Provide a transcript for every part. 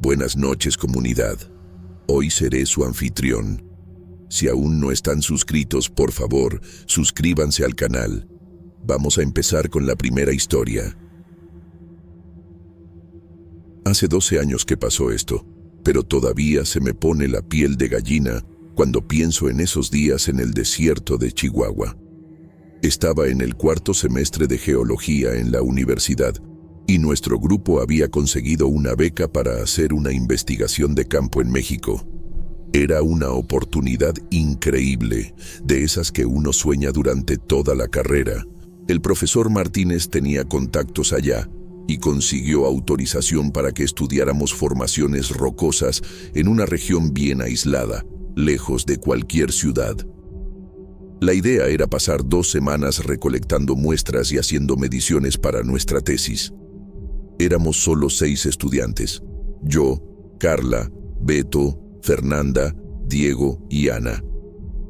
Buenas noches, comunidad. Hoy seré su anfitrión. Si aún no están suscritos, por favor, suscríbanse al canal. Vamos a empezar con la primera historia. Hace 12 años que pasó esto, pero todavía se me pone la piel de gallina cuando pienso en esos días en el desierto de Chihuahua. Estaba en el cuarto semestre de geología en la universidad y nuestro grupo había conseguido una beca para hacer una investigación de campo en México. Era una oportunidad increíble, de esas que uno sueña durante toda la carrera. El profesor Martínez tenía contactos allá y consiguió autorización para que estudiáramos formaciones rocosas en una región bien aislada, lejos de cualquier ciudad. La idea era pasar 2 semanas recolectando muestras y haciendo mediciones para nuestra tesis. Éramos solo 6 estudiantes: yo, Carla, Beto, Fernanda, Diego y Ana.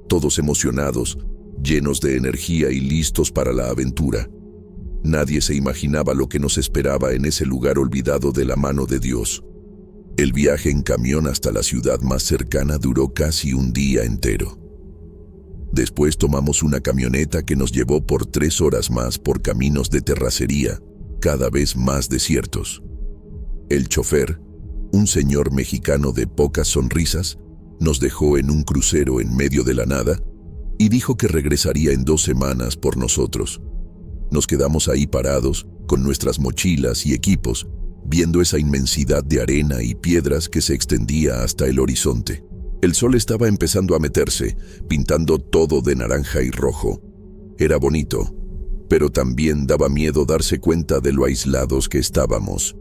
Todos emocionados, llenos de energía y listos para la aventura. Nadie se imaginaba lo que nos esperaba en ese lugar olvidado de la mano de Dios. El viaje en camión hasta la ciudad más cercana duró casi un día entero. Después tomamos una camioneta que nos llevó por 3 horas más por caminos de terracería, cada vez más desiertos. El chofer, un señor mexicano de pocas sonrisas, nos dejó en un crucero en medio de la nada y dijo que regresaría en 2 semanas por nosotros. Nos quedamos ahí parados, con nuestras mochilas y equipos, viendo esa inmensidad de arena y piedras que se extendía hasta el horizonte. El sol estaba empezando a meterse, pintando todo de naranja y rojo. Era bonito, pero también daba miedo darse cuenta de lo aislados que estábamos.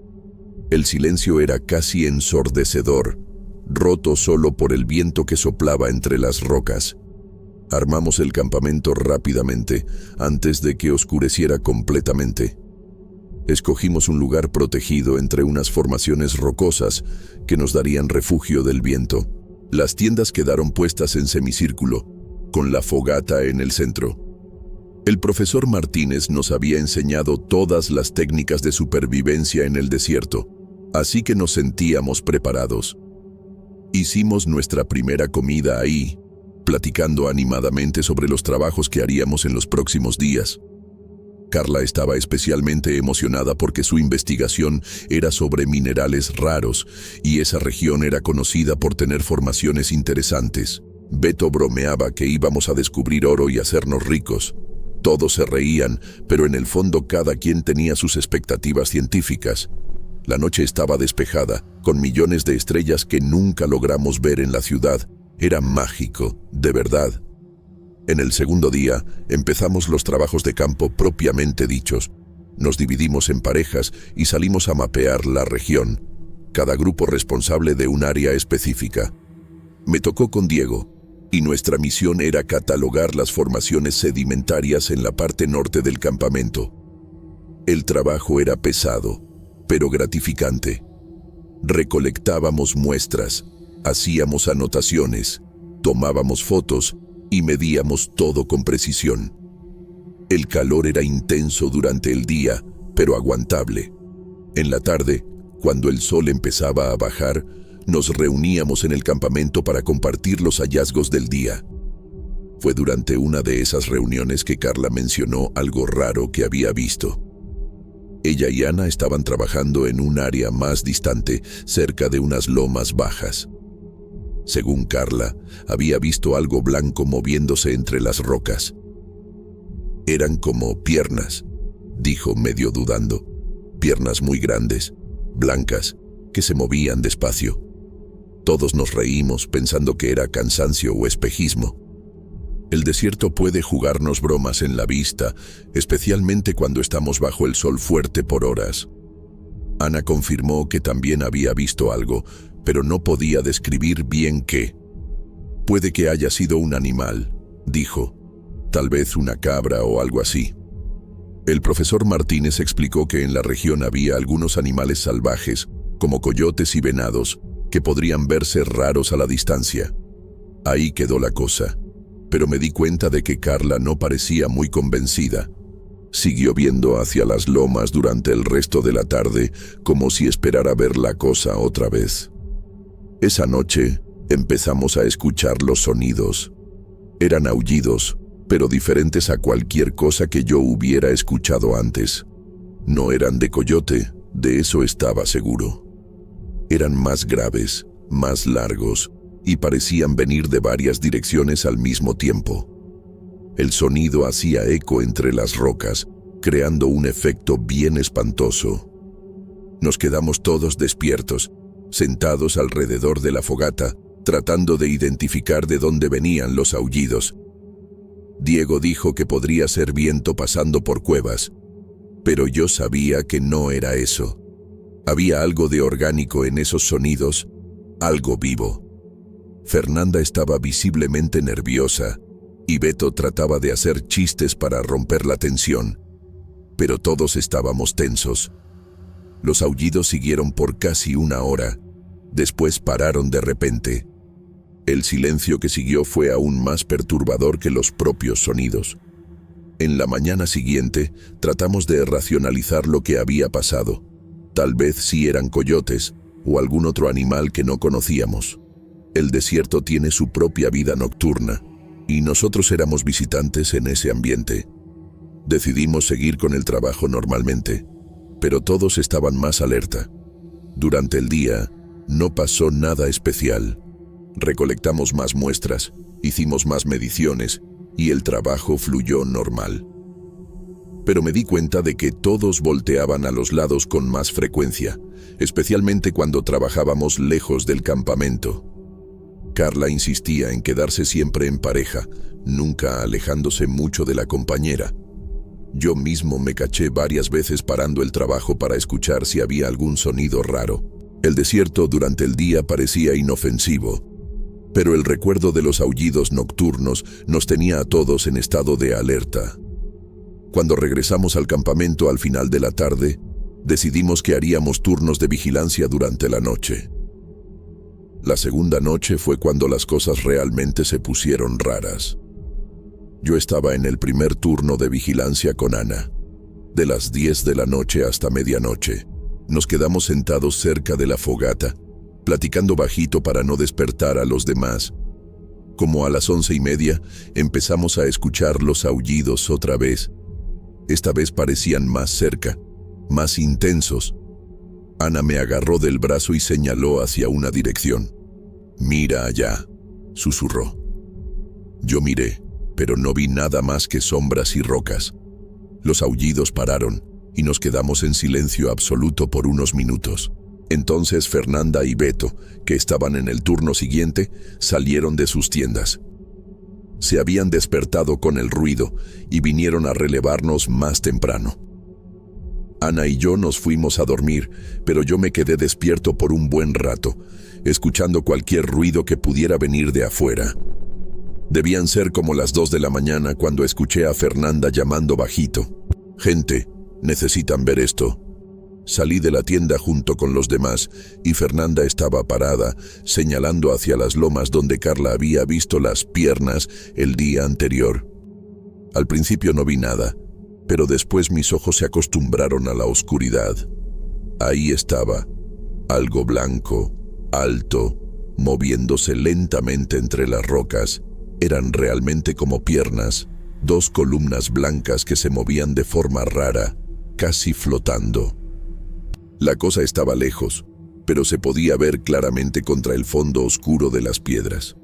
El silencio era casi ensordecedor, roto solo por el viento que soplaba entre las rocas. Armamos el campamento rápidamente, antes de que oscureciera completamente. Escogimos un lugar protegido entre unas formaciones rocosas que nos darían refugio del viento. Las tiendas quedaron puestas en semicírculo, con la fogata en el centro. El profesor Martínez nos había enseñado todas las técnicas de supervivencia en el desierto, así que nos sentíamos preparados. Hicimos nuestra primera comida ahí, platicando animadamente sobre los trabajos que haríamos en los próximos días. Carla estaba especialmente emocionada porque su investigación era sobre minerales raros y esa región era conocida por tener formaciones interesantes. Beto bromeaba que íbamos a descubrir oro y hacernos ricos. Todos se reían, pero en el fondo cada quien tenía sus expectativas científicas. La noche estaba despejada, con millones de estrellas que nunca logramos ver en la ciudad. Era mágico, de verdad. En el segundo día, empezamos los trabajos de campo propiamente dichos. Nos dividimos en parejas y salimos a mapear la región, cada grupo responsable de un área específica. Me tocó con Diego, y nuestra misión era catalogar las formaciones sedimentarias en la parte norte del campamento. El trabajo era pesado, pero gratificante. Recolectábamos muestras, hacíamos anotaciones, tomábamos fotos y medíamos todo con precisión. El calor era intenso durante el día, pero aguantable. En la tarde, cuando el sol empezaba a bajar, nos reuníamos en el campamento para compartir los hallazgos del día. Fue durante una de esas reuniones que Carla mencionó algo raro que había visto. Ella y Ana estaban trabajando en un área más distante, cerca de unas lomas bajas. Según Carla, había visto algo blanco moviéndose entre las rocas. Eran como piernas, dijo medio dudando. Piernas muy grandes, blancas, que se movían despacio. Todos nos reímos pensando que era cansancio o espejismo. El desierto puede jugarnos bromas en la vista, especialmente cuando estamos bajo el sol fuerte por horas. Ana confirmó que también había visto algo, pero no podía describir bien qué. Puede que haya sido un animal, dijo. Tal vez una cabra o algo así. El profesor Martínez explicó que en la región había algunos animales salvajes, como coyotes y venados, que podrían verse raros a la distancia. Ahí quedó la cosa, pero me di cuenta de que Carla no parecía muy convencida. Siguió viendo hacia las lomas durante el resto de la tarde, como si esperara ver la cosa otra vez. Esa noche empezamos a escuchar los sonidos. Eran aullidos, pero diferentes a cualquier cosa que yo hubiera escuchado antes. No eran de coyote, de eso estaba seguro. Eran más graves, más largos, y parecían venir de varias direcciones al mismo tiempo. El sonido hacía eco entre las rocas, creando un efecto bien espantoso. Nos quedamos todos despiertos, sentados alrededor de la fogata, tratando de identificar de dónde venían los aullidos. Diego dijo que podría ser viento pasando por cuevas, pero yo sabía que no era eso. Había algo de orgánico en esos sonidos, algo vivo. Fernanda estaba visiblemente nerviosa, y Beto trataba de hacer chistes para romper la tensión, pero todos estábamos tensos. Los aullidos siguieron por casi una hora, después pararon de repente. El silencio que siguió fue aún más perturbador que los propios sonidos. En la mañana siguiente, tratamos de racionalizar lo que había pasado. Tal vez sí eran coyotes o algún otro animal que no conocíamos. El desierto tiene su propia vida nocturna, y nosotros éramos visitantes en ese ambiente. Decidimos seguir con el trabajo normalmente, pero todos estaban más alerta. Durante el día, no pasó nada especial. Recolectamos más muestras, hicimos más mediciones, y el trabajo fluyó normal. Pero me di cuenta de que todos volteaban a los lados con más frecuencia, especialmente cuando trabajábamos lejos del campamento. Carla insistía en quedarse siempre en pareja, nunca alejándose mucho de la compañera. Yo mismo me caché varias veces parando el trabajo para escuchar si había algún sonido raro. El desierto durante el día parecía inofensivo, pero el recuerdo de los aullidos nocturnos nos tenía a todos en estado de alerta. Cuando regresamos al campamento al final de la tarde, decidimos que haríamos turnos de vigilancia durante la noche. La segunda noche fue cuando las cosas realmente se pusieron raras. Yo estaba en el primer turno de vigilancia con Ana. De las 10 de la noche hasta medianoche, nos quedamos sentados cerca de la fogata, platicando bajito para no despertar a los demás. Como a las 11:30, empezamos a escuchar los aullidos otra vez. Esta vez parecían más cerca, más intensos. Ana me agarró del brazo y señaló hacia una dirección. «Mira allá», susurró. Yo miré, pero no vi nada más que sombras y rocas. Los aullidos pararon y nos quedamos en silencio absoluto por unos minutos. Entonces Fernanda y Beto, que estaban en el turno siguiente, salieron de sus tiendas. Se habían despertado con el ruido y vinieron a relevarnos más temprano. Ana y yo nos fuimos a dormir, pero yo me quedé despierto por un buen rato, escuchando cualquier ruido que pudiera venir de afuera. Debían ser como las 2 de la mañana cuando escuché a Fernanda llamando bajito. «Gente, necesitan ver esto». Salí de la tienda junto con los demás y Fernanda estaba parada, señalando hacia las lomas donde Carla había visto las piernas el día anterior. Al principio no vi nada, pero después mis ojos se acostumbraron a la oscuridad. Ahí estaba, algo blanco, alto, moviéndose lentamente entre las rocas. Eran realmente como piernas, 2 columnas blancas que se movían de forma rara, casi flotando. La cosa estaba lejos, pero se podía ver claramente contra el fondo oscuro de las piedras.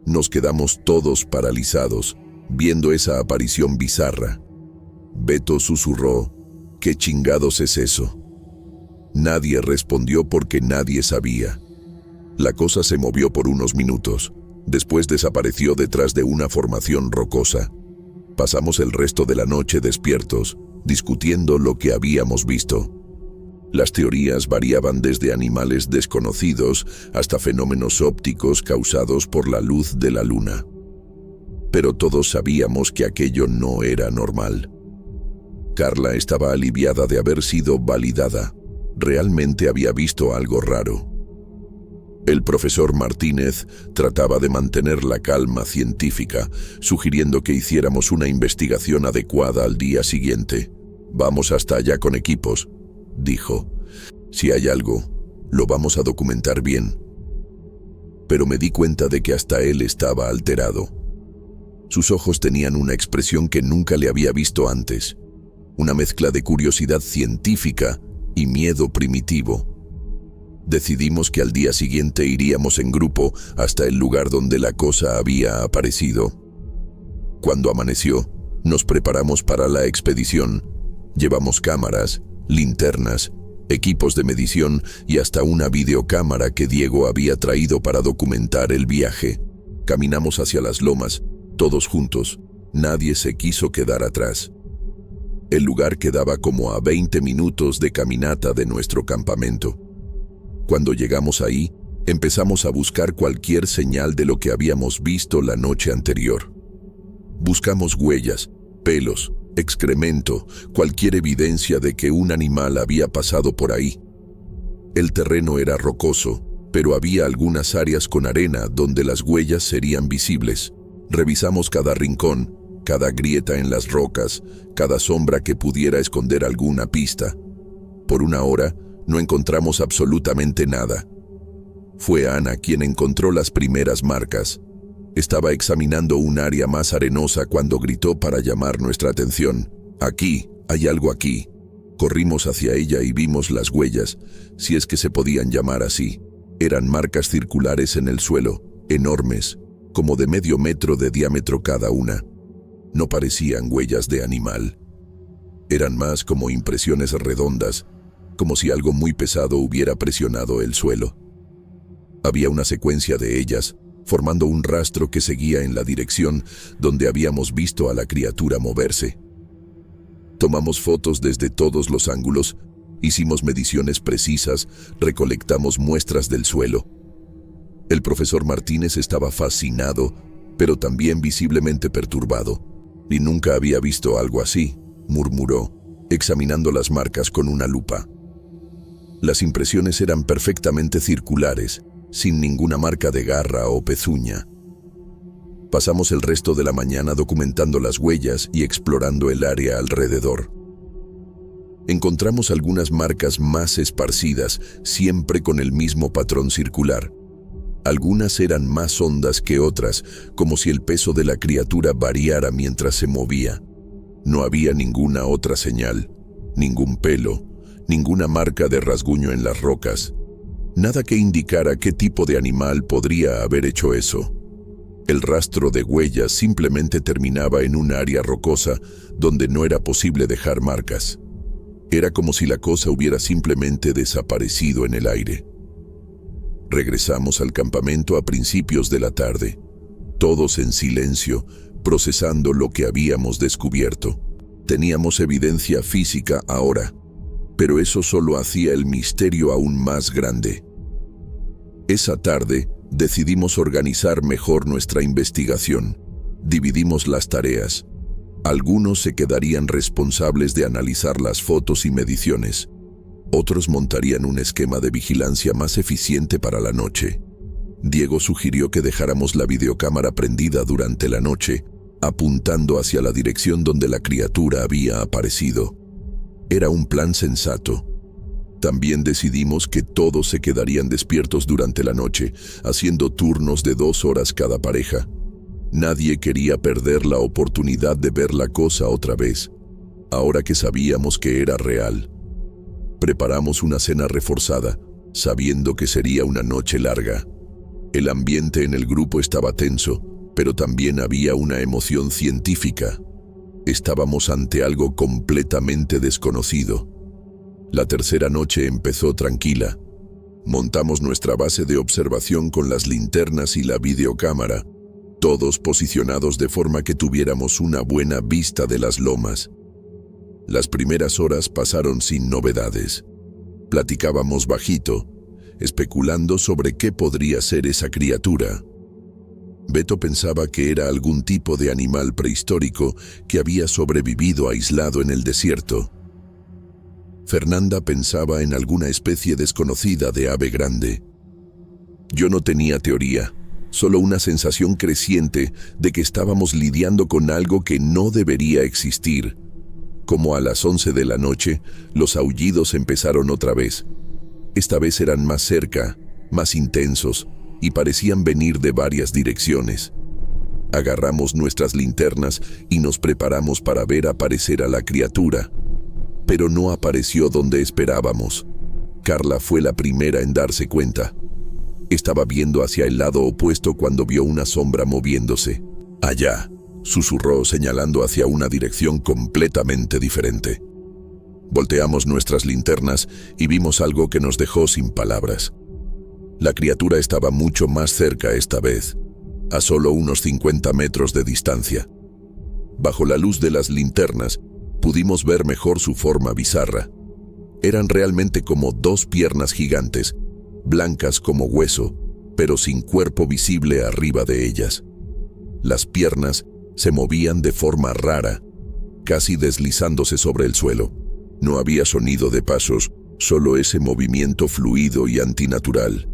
Nos quedamos todos paralizados, viendo esa aparición bizarra. Beto susurró, «¿Qué chingados es eso?». Nadie respondió porque nadie sabía. La cosa se movió por unos minutos, después desapareció detrás de una formación rocosa. Pasamos el resto de la noche despiertos, discutiendo lo que habíamos visto. Las teorías variaban desde animales desconocidos hasta fenómenos ópticos causados por la luz de la luna. Pero todos sabíamos que aquello no era normal. Carla estaba aliviada de haber sido validada. Realmente había visto algo raro. El profesor Martínez trataba de mantener la calma científica, sugiriendo que hiciéramos una investigación adecuada al día siguiente. «Vamos hasta allá con equipos», dijo. «Si hay algo, lo vamos a documentar bien». Pero me di cuenta de que hasta él estaba alterado. Sus ojos tenían una expresión que nunca le había visto antes, una mezcla de curiosidad científica y miedo primitivo. Decidimos que al día siguiente iríamos en grupo hasta el lugar donde la cosa había aparecido. Cuando amaneció, nos preparamos para la expedición. Llevamos cámaras, linternas, equipos de medición y hasta una videocámara que Diego había traído para documentar el viaje. Caminamos hacia las lomas, todos juntos. Nadie se quiso quedar atrás. El lugar quedaba como a 20 minutos de caminata de nuestro campamento. Cuando llegamos ahí, empezamos a buscar cualquier señal de lo que habíamos visto la noche anterior. Buscamos huellas, pelos, excremento, cualquier evidencia de que un animal había pasado por ahí. El terreno era rocoso, pero había algunas áreas con arena donde las huellas serían visibles. Revisamos cada rincón, cada grieta en las rocas, cada sombra que pudiera esconder alguna pista. Por una hora, no encontramos absolutamente nada. Fue Ana quien encontró las primeras marcas. Estaba examinando un área más arenosa cuando gritó para llamar nuestra atención. «Aquí, hay algo aquí». Corrimos hacia ella y vimos las huellas, si es que se podían llamar así. Eran marcas circulares en el suelo, enormes, como de medio metro de diámetro cada una. No parecían huellas de animal. Eran más como impresiones redondas, como si algo muy pesado hubiera presionado el suelo. Había una secuencia de ellas, formando un rastro que seguía en la dirección donde habíamos visto a la criatura moverse. Tomamos fotos desde todos los ángulos, hicimos mediciones precisas, recolectamos muestras del suelo. El profesor Martínez estaba fascinado, pero también visiblemente perturbado. «Y nunca había visto algo así», murmuró, examinando las marcas con una lupa. Las impresiones eran perfectamente circulares, sin ninguna marca de garra o pezuña. Pasamos el resto de la mañana documentando las huellas y explorando el área alrededor. Encontramos algunas marcas más esparcidas, siempre con el mismo patrón circular. Algunas eran más hondas que otras, como si el peso de la criatura variara mientras se movía. No había ninguna otra señal, ningún pelo, ninguna marca de rasguño en las rocas. Nada que indicara qué tipo de animal podría haber hecho eso. El rastro de huellas simplemente terminaba en un área rocosa donde no era posible dejar marcas. Era como si la cosa hubiera simplemente desaparecido en el aire. Regresamos al campamento a principios de la tarde, todos en silencio, procesando lo que habíamos descubierto. Teníamos evidencia física ahora, pero eso solo hacía el misterio aún más grande. Esa tarde, decidimos organizar mejor nuestra investigación. Dividimos las tareas. Algunos se quedarían responsables de analizar las fotos y mediciones. Otros montarían un esquema de vigilancia más eficiente para la noche. Diego sugirió que dejáramos la videocámara prendida durante la noche, apuntando hacia la dirección donde la criatura había aparecido. Era un plan sensato. También decidimos que todos se quedarían despiertos durante la noche, haciendo turnos de 2 horas cada pareja. Nadie quería perder la oportunidad de ver la cosa otra vez, ahora que sabíamos que era real. Preparamos una cena reforzada, sabiendo que sería una noche larga. El ambiente en el grupo estaba tenso, pero también había una emoción científica. Estábamos ante algo completamente desconocido. La tercera noche empezó tranquila. Montamos nuestra base de observación con las linternas y la videocámara, todos posicionados de forma que tuviéramos una buena vista de las lomas. Las primeras horas pasaron sin novedades. Platicábamos bajito, especulando sobre qué podría ser esa criatura. Beto pensaba que era algún tipo de animal prehistórico que había sobrevivido aislado en el desierto. Fernanda pensaba en alguna especie desconocida de ave grande. Yo no tenía teoría, solo una sensación creciente de que estábamos lidiando con algo que no debería existir. Como a las 11 de la noche, los aullidos empezaron otra vez. Esta vez eran más cerca, más intensos, y parecían venir de varias direcciones. Agarramos nuestras linternas y nos preparamos para ver aparecer a la criatura. Pero no apareció donde esperábamos. Carla fue la primera en darse cuenta. Estaba viendo hacia el lado opuesto cuando vio una sombra moviéndose. «Allá», susurró señalando hacia una dirección completamente diferente. Volteamos nuestras linternas y vimos algo que nos dejó sin palabras. La criatura estaba mucho más cerca esta vez, a solo unos 50 metros de distancia. Bajo la luz de las linternas, pudimos ver mejor su forma bizarra. Eran realmente como dos piernas gigantes, blancas como hueso, pero sin cuerpo visible arriba de ellas. Las piernas se movían de forma rara, casi deslizándose sobre el suelo. No había sonido de pasos, solo ese movimiento fluido y antinatural.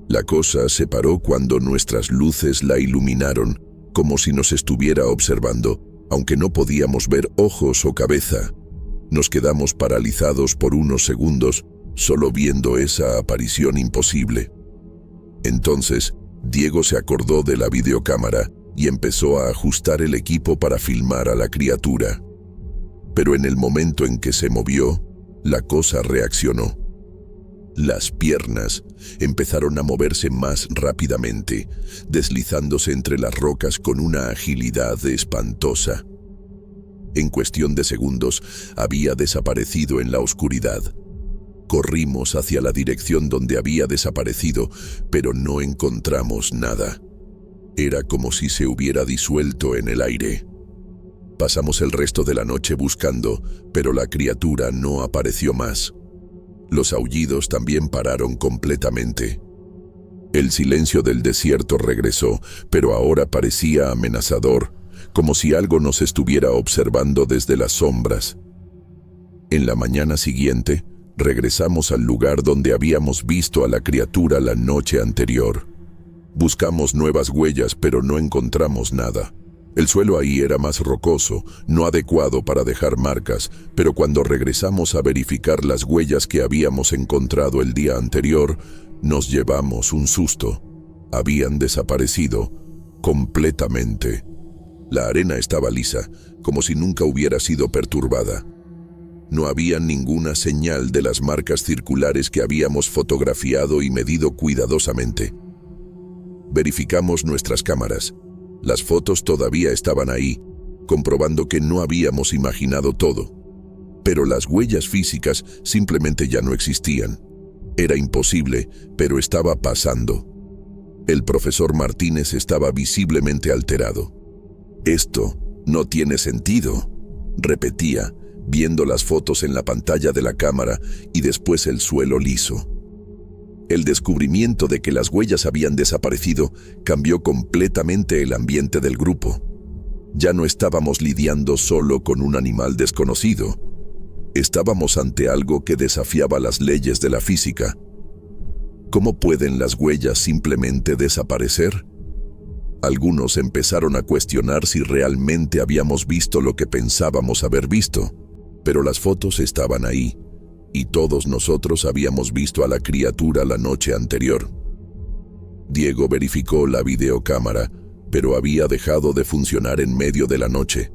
La cosa se paró cuando nuestras luces la iluminaron, como si nos estuviera observando, aunque no podíamos ver ojos o cabeza. Nos quedamos paralizados por unos segundos, solo viendo esa aparición imposible. Entonces, Diego se acordó de la videocámara y empezó a ajustar el equipo para filmar a la criatura. Pero en el momento en que se movió, la cosa reaccionó. Las piernas empezaron a moverse más rápidamente, deslizándose entre las rocas con una agilidad espantosa. En cuestión de segundos, había desaparecido en la oscuridad. Corrimos hacia la dirección donde había desaparecido, pero no encontramos nada. Era como si se hubiera disuelto en el aire. Pasamos el resto de la noche buscando, pero la criatura no apareció más. Los aullidos también pararon completamente. El silencio del desierto regresó, pero ahora parecía amenazador, como si algo nos estuviera observando desde las sombras. En la mañana siguiente, regresamos al lugar donde habíamos visto a la criatura la noche anterior. Buscamos nuevas huellas, pero no encontramos nada. El suelo ahí era más rocoso, no adecuado para dejar marcas, pero cuando regresamos a verificar las huellas que habíamos encontrado el día anterior, nos llevamos un susto. Habían desaparecido completamente. La arena estaba lisa, como si nunca hubiera sido perturbada. No había ninguna señal de las marcas circulares que habíamos fotografiado y medido cuidadosamente. Verificamos nuestras cámaras. Las fotos todavía estaban ahí, comprobando que no habíamos imaginado todo. Pero las huellas físicas simplemente ya no existían. Era imposible, pero estaba pasando. El profesor Martínez estaba visiblemente alterado. «Esto no tiene sentido», repetía, viendo las fotos en la pantalla de la cámara y después el suelo liso. El descubrimiento de que las huellas habían desaparecido cambió completamente el ambiente del grupo. Ya no estábamos lidiando solo con un animal desconocido. Estábamos ante algo que desafiaba las leyes de la física. ¿Cómo pueden las huellas simplemente desaparecer? Algunos empezaron a cuestionar si realmente habíamos visto lo que pensábamos haber visto, pero las fotos estaban ahí, y todos nosotros habíamos visto a la criatura la noche anterior. Diego verificó la videocámara, pero había dejado de funcionar en medio de la noche.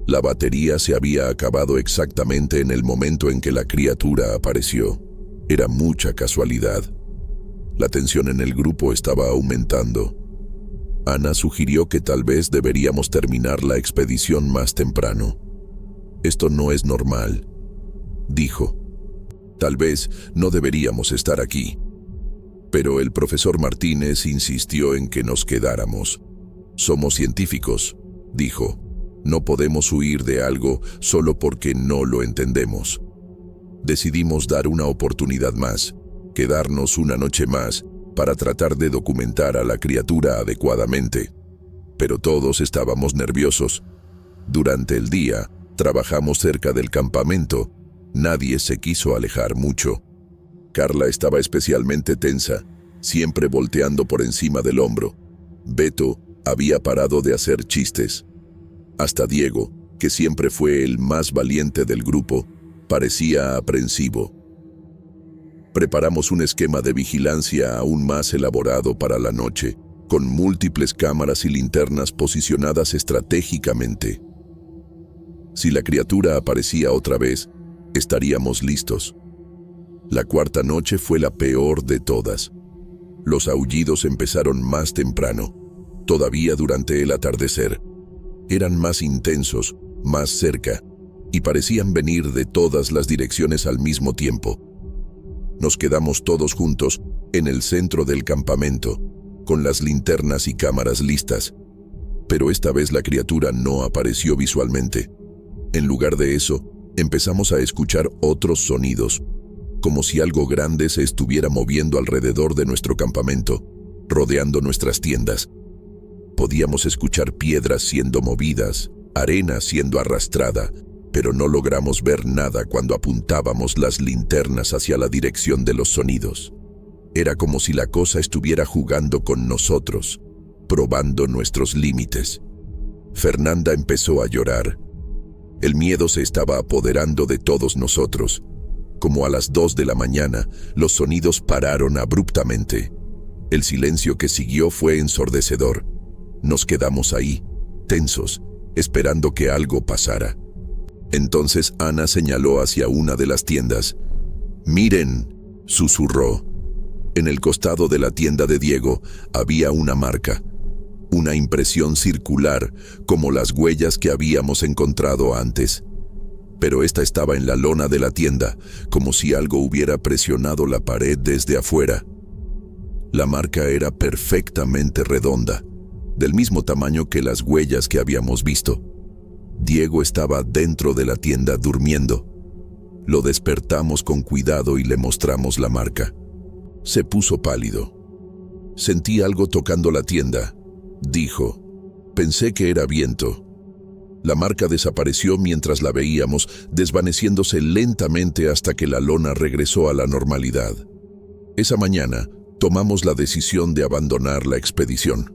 La batería se había acabado exactamente en el momento en que la criatura apareció. Era mucha casualidad. La tensión en el grupo estaba aumentando. Ana sugirió que tal vez deberíamos terminar la expedición más temprano. «Esto no es normal», dijo. «Tal vez no deberíamos estar aquí». Pero el profesor Martínez insistió en que nos quedáramos. «Somos científicos», dijo. «No podemos huir de algo solo porque no lo entendemos». Decidimos dar una oportunidad más, quedarnos una noche más, para tratar de documentar a la criatura adecuadamente. Pero todos estábamos nerviosos. Durante el día, trabajamos cerca del campamento. Nadie se quiso alejar mucho. Carla estaba especialmente tensa. siempre volteando por encima del hombro. Beto había parado de hacer chistes. Hasta Diego, que siempre fue el más valiente del grupo, parecía aprensivo. Preparamos un esquema de vigilancia aún más elaborado para la noche, con múltiples cámaras y linternas posicionadas estratégicamente. Si la criatura aparecía otra vez, estaríamos listos. La cuarta noche fue la peor de todas. Los aullidos empezaron más temprano, todavía durante el atardecer. Eran más intensos, más cerca, y parecían venir de todas las direcciones al mismo tiempo. Nos quedamos todos juntos en el centro del campamento, con las linternas y cámaras listas. Pero esta vez la criatura no apareció visualmente. En lugar de eso, empezamos a escuchar otros sonidos, como si algo grande se estuviera moviendo alrededor de nuestro campamento, rodeando nuestras tiendas. Podíamos escuchar piedras siendo movidas, arena siendo arrastrada, pero no logramos ver nada cuando apuntábamos las linternas hacia la dirección de los sonidos. Era como si la cosa estuviera jugando con nosotros, probando nuestros límites. Fernanda empezó a llorar. El miedo se estaba apoderando de todos nosotros. Como a las 2 de la mañana, los sonidos pararon abruptamente. El silencio que siguió fue ensordecedor. Nos quedamos ahí, tensos, esperando que algo pasara. Entonces Ana señaló hacia una de las tiendas. «Miren», susurró. En el costado de la tienda de Diego había una marca, una impresión circular, como las huellas que habíamos encontrado antes. Pero esta estaba en la lona de la tienda, como si algo hubiera presionado la pared desde afuera. La marca era perfectamente redonda, del mismo tamaño que las huellas que habíamos visto. Diego estaba dentro de la tienda durmiendo. Lo despertamos con cuidado y le mostramos la marca. Se puso pálido. «Sentí algo tocando la tienda», dijo. «Pensé que era viento». La marca desapareció mientras la veíamos, desvaneciéndose lentamente hasta que la lona regresó a la normalidad. Esa mañana, tomamos la decisión de abandonar la expedición.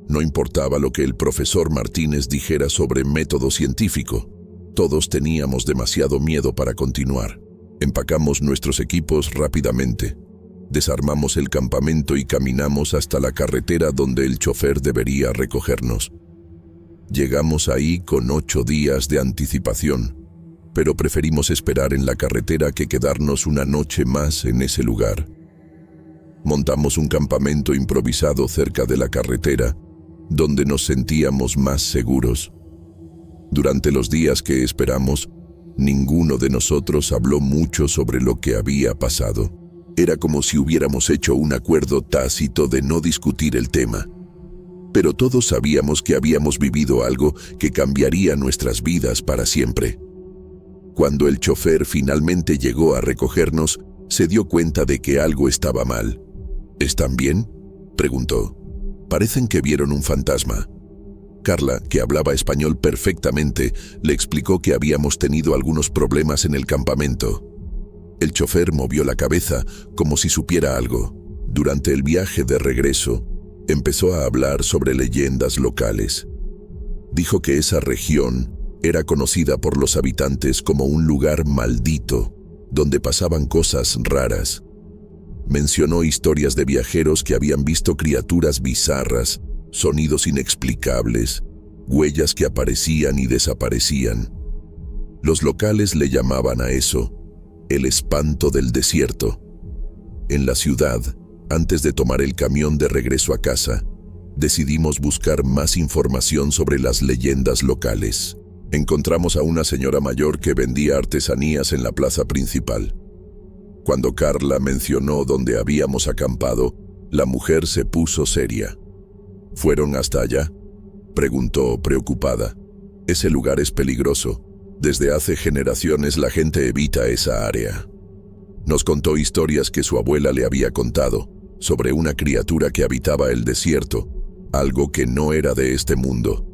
No importaba lo que el profesor Martínez dijera sobre método científico. Todos teníamos demasiado miedo para continuar. Empacamos nuestros equipos rápidamente. Desarmamos el campamento y caminamos hasta la carretera donde el chofer debería recogernos. Llegamos ahí con 8 días de anticipación, pero preferimos esperar en la carretera que quedarnos una noche más en ese lugar. Montamos un campamento improvisado cerca de la carretera, donde nos sentíamos más seguros. Durante los días que esperamos, ninguno de nosotros habló mucho sobre lo que había pasado. Era como si hubiéramos hecho un acuerdo tácito de no discutir el tema. Pero todos sabíamos que habíamos vivido algo que cambiaría nuestras vidas para siempre. Cuando el chofer finalmente llegó a recogernos, se dio cuenta de que algo estaba mal. «¿Están bien?», preguntó. «Parecen que vieron un fantasma». Carla, que hablaba español perfectamente, le explicó que habíamos tenido algunos problemas en el campamento. El chofer movió la cabeza como si supiera algo. Durante el viaje de regreso, empezó a hablar sobre leyendas locales. Dijo que esa región era conocida por los habitantes como un lugar maldito, donde pasaban cosas raras. Mencionó historias de viajeros que habían visto criaturas bizarras, sonidos inexplicables, huellas que aparecían y desaparecían. Los locales le llamaban a eso el espanto del desierto. En la ciudad, antes de tomar el camión de regreso a casa, decidimos buscar más información sobre las leyendas locales. Encontramos a una señora mayor que vendía artesanías en la plaza principal. Cuando Carla mencionó dónde habíamos acampado, la mujer se puso seria. «¿Fueron hasta allá?», preguntó preocupada. «Ese lugar es peligroso. Desde hace generaciones la gente evita esa área». Nos contó historias que su abuela le había contado, sobre una criatura que habitaba el desierto, algo que no era de este mundo.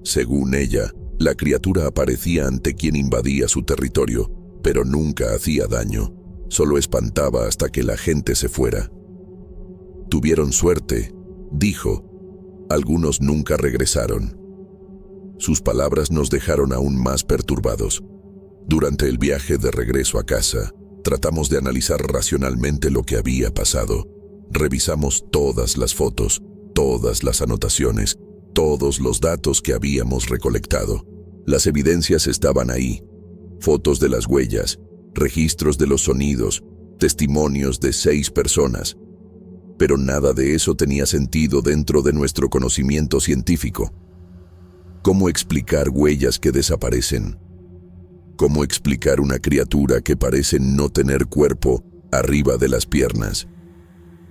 Según ella, la criatura aparecía ante quien invadía su territorio, pero nunca hacía daño, solo espantaba hasta que la gente se fuera. Tuvieron suerte, dijo. Algunos nunca regresaron. Sus palabras nos dejaron aún más perturbados. Durante el viaje de regreso a casa, tratamos de analizar racionalmente lo que había pasado. Revisamos todas las fotos, todas las anotaciones, todos los datos que habíamos recolectado. Las evidencias estaban ahí. Fotos de las huellas, registros de los sonidos, testimonios de 6 personas. Pero nada de eso tenía sentido dentro de nuestro conocimiento científico. ¿Cómo explicar huellas que desaparecen? ¿Cómo explicar una criatura que parece no tener cuerpo arriba de las piernas?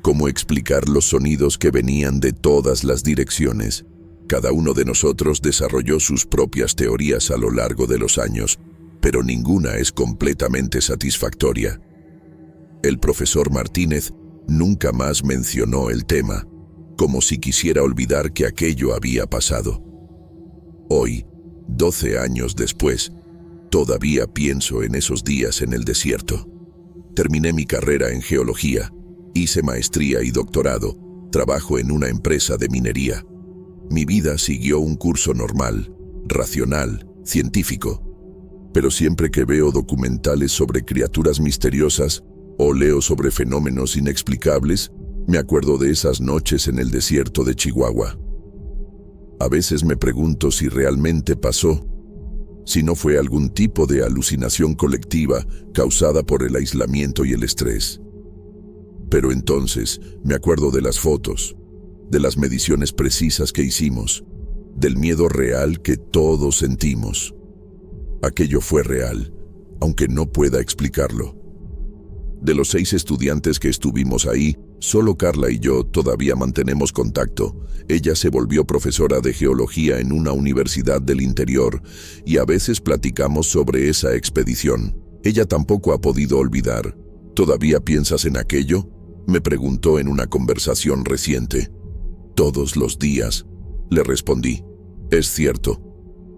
¿Cómo explicar los sonidos que venían de todas las direcciones? Cada uno de nosotros desarrolló sus propias teorías a lo largo de los años, pero ninguna es completamente satisfactoria. El profesor Martínez nunca más mencionó el tema, como si quisiera olvidar que aquello había pasado. Hoy, 12 años después, todavía pienso en esos días en el desierto. Terminé mi carrera en geología, hice maestría y doctorado, trabajo en una empresa de minería. Mi vida siguió un curso normal, racional, científico. Pero siempre que veo documentales sobre criaturas misteriosas o leo sobre fenómenos inexplicables, me acuerdo de esas noches en el desierto de Chihuahua. A veces me pregunto si realmente pasó, si no fue algún tipo de alucinación colectiva causada por el aislamiento y el estrés. Pero entonces me acuerdo de las fotos, de las mediciones precisas que hicimos, del miedo real que todos sentimos. Aquello fue real, aunque no pueda explicarlo. De los 6 estudiantes que estuvimos ahí, solo Carla y yo todavía mantenemos contacto. Ella se volvió profesora de geología en una universidad del interior y a veces platicamos sobre esa expedición. Ella tampoco ha podido olvidar. ¿Todavía piensas en aquello?, me preguntó en una conversación reciente. Todos los días, le respondí. Es cierto.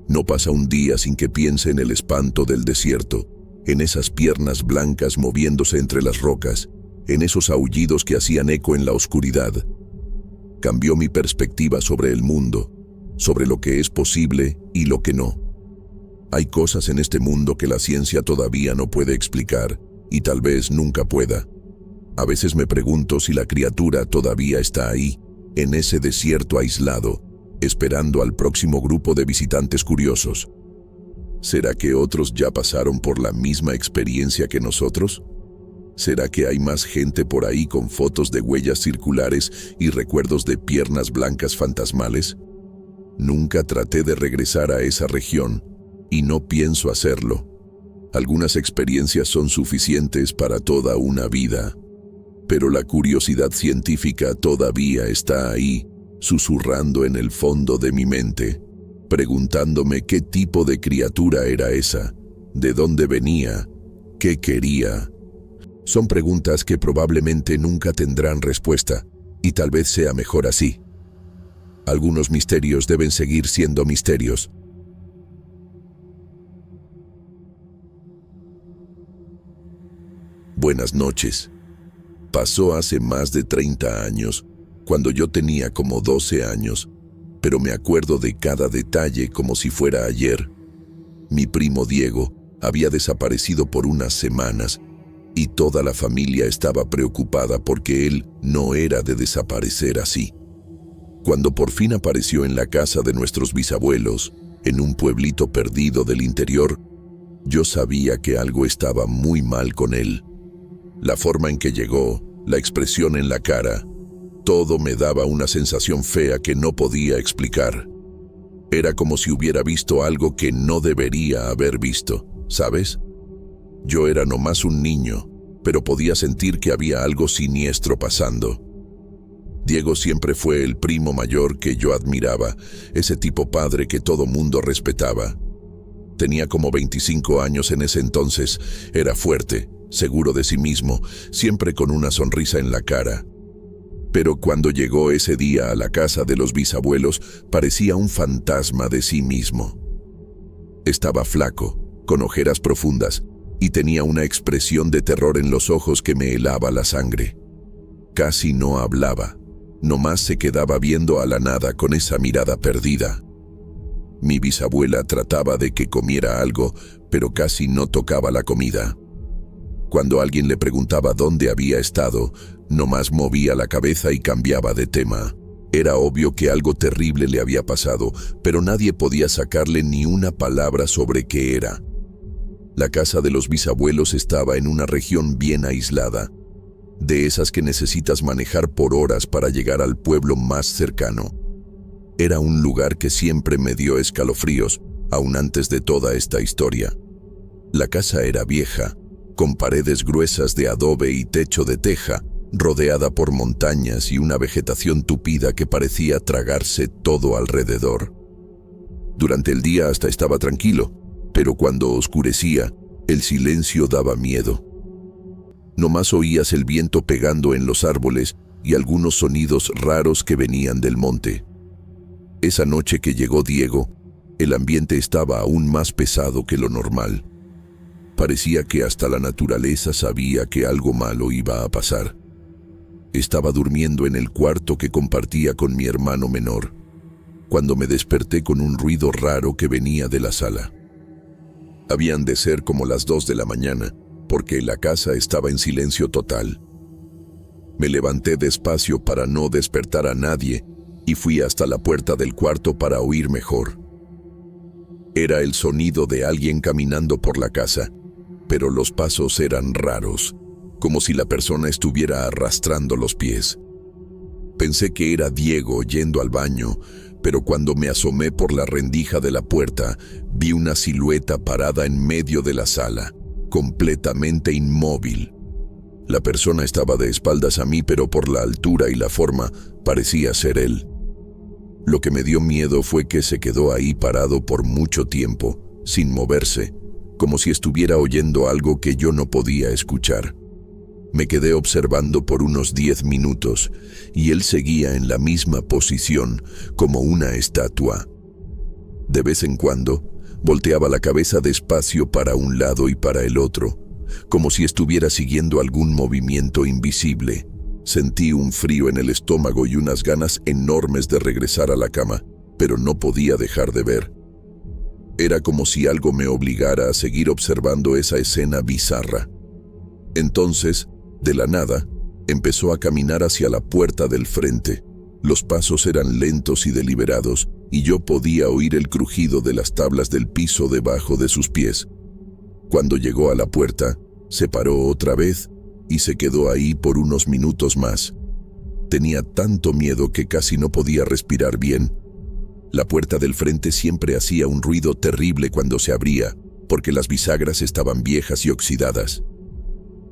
No pasa un día sin que piense en el espanto del desierto, en esas piernas blancas moviéndose entre las rocas, en esos aullidos que hacían eco en la oscuridad. Cambió mi perspectiva sobre el mundo, sobre lo que es posible y lo que no. Hay cosas en este mundo que la ciencia todavía no puede explicar, y tal vez nunca pueda. A veces me pregunto si la criatura todavía está ahí, en ese desierto aislado, esperando al próximo grupo de visitantes curiosos. ¿Será que otros ya pasaron por la misma experiencia que nosotros? ¿Será que hay más gente por ahí con fotos de huellas circulares y recuerdos de piernas blancas fantasmales? Nunca traté de regresar a esa región y no pienso hacerlo. Algunas experiencias son suficientes para toda una vida, pero la curiosidad científica todavía está ahí, susurrando en el fondo de mi mente, preguntándome qué tipo de criatura era esa, de dónde venía, qué quería. Son preguntas que probablemente nunca tendrán respuesta, y tal vez sea mejor así. Algunos misterios deben seguir siendo misterios. Buenas noches. Pasó hace más de 30 años, cuando yo tenía como 12 años, pero me acuerdo de cada detalle como si fuera ayer. Mi primo Diego había desaparecido por unas semanas y toda la familia estaba preocupada porque él no era de desaparecer así. Cuando por fin apareció en la casa de nuestros bisabuelos, en un pueblito perdido del interior, yo sabía que algo estaba muy mal con él. La forma en que llegó, la expresión en la cara, todo me daba una sensación fea que no podía explicar. Era como si hubiera visto algo que no debería haber visto, ¿sabes? Yo era nomás un niño, pero podía sentir que había algo siniestro pasando. Diego siempre fue el primo mayor que yo admiraba, ese tipo padre que todo mundo respetaba. Tenía como 25 años en ese entonces, era fuerte, seguro de sí mismo, siempre con una sonrisa en la cara. Pero cuando llegó ese día a la casa de los bisabuelos, parecía un fantasma de sí mismo. Estaba flaco, con ojeras profundas, y tenía una expresión de terror en los ojos que me helaba la sangre. Casi no hablaba. Nomás se quedaba viendo a la nada con esa mirada perdida. Mi bisabuela trataba de que comiera algo, pero casi no tocaba la comida. Cuando alguien le preguntaba dónde había estado, nomás movía la cabeza y cambiaba de tema. Era obvio que algo terrible le había pasado, pero nadie podía sacarle ni una palabra sobre qué era. La casa de los bisabuelos estaba en una región bien aislada, de esas que necesitas manejar por horas para llegar al pueblo más cercano. Era un lugar que siempre me dio escalofríos, aún antes de toda esta historia. La casa era vieja, con paredes gruesas de adobe y techo de teja, rodeada por montañas y una vegetación tupida que parecía tragarse todo alrededor. Durante el día hasta estaba tranquilo, pero cuando oscurecía, el silencio daba miedo. Nomás oías el viento pegando en los árboles y algunos sonidos raros que venían del monte. Esa noche que llegó Diego, el ambiente estaba aún más pesado que lo normal. Parecía que hasta la naturaleza sabía que algo malo iba a pasar. Estaba durmiendo en el cuarto que compartía con mi hermano menor, cuando me desperté con un ruido raro que venía de la sala. Habían de ser como las 2 de la mañana, porque la casa estaba en silencio total. Me levanté despacio para no despertar a nadie y fui hasta la puerta del cuarto para oír mejor. Era el sonido de alguien caminando por la casa, pero los pasos eran raros, como si la persona estuviera arrastrando los pies. Pensé que era Diego yendo al baño, pero cuando me asomé por la rendija de la puerta, vi una silueta parada en medio de la sala, completamente inmóvil. La persona estaba de espaldas a mí, pero por la altura y la forma parecía ser él. Lo que me dio miedo fue que se quedó ahí parado por mucho tiempo, sin moverse, como si estuviera oyendo algo que yo no podía escuchar. Me quedé observando por unos 10 minutos y él seguía en la misma posición, como una estatua. De vez en cuando, volteaba la cabeza despacio para un lado y para el otro, como si estuviera siguiendo algún movimiento invisible. Sentí un frío en el estómago y unas ganas enormes de regresar a la cama, pero no podía dejar de ver. Era como si algo me obligara a seguir observando esa escena bizarra. Entonces, de la nada, empezó a caminar hacia la puerta del frente. Los pasos eran lentos y deliberados, y yo podía oír el crujido de las tablas del piso debajo de sus pies. Cuando llegó a la puerta, se paró otra vez y se quedó ahí por unos minutos más. Tenía tanto miedo que casi no podía respirar bien. La puerta del frente siempre hacía un ruido terrible cuando se abría, porque las bisagras estaban viejas y oxidadas.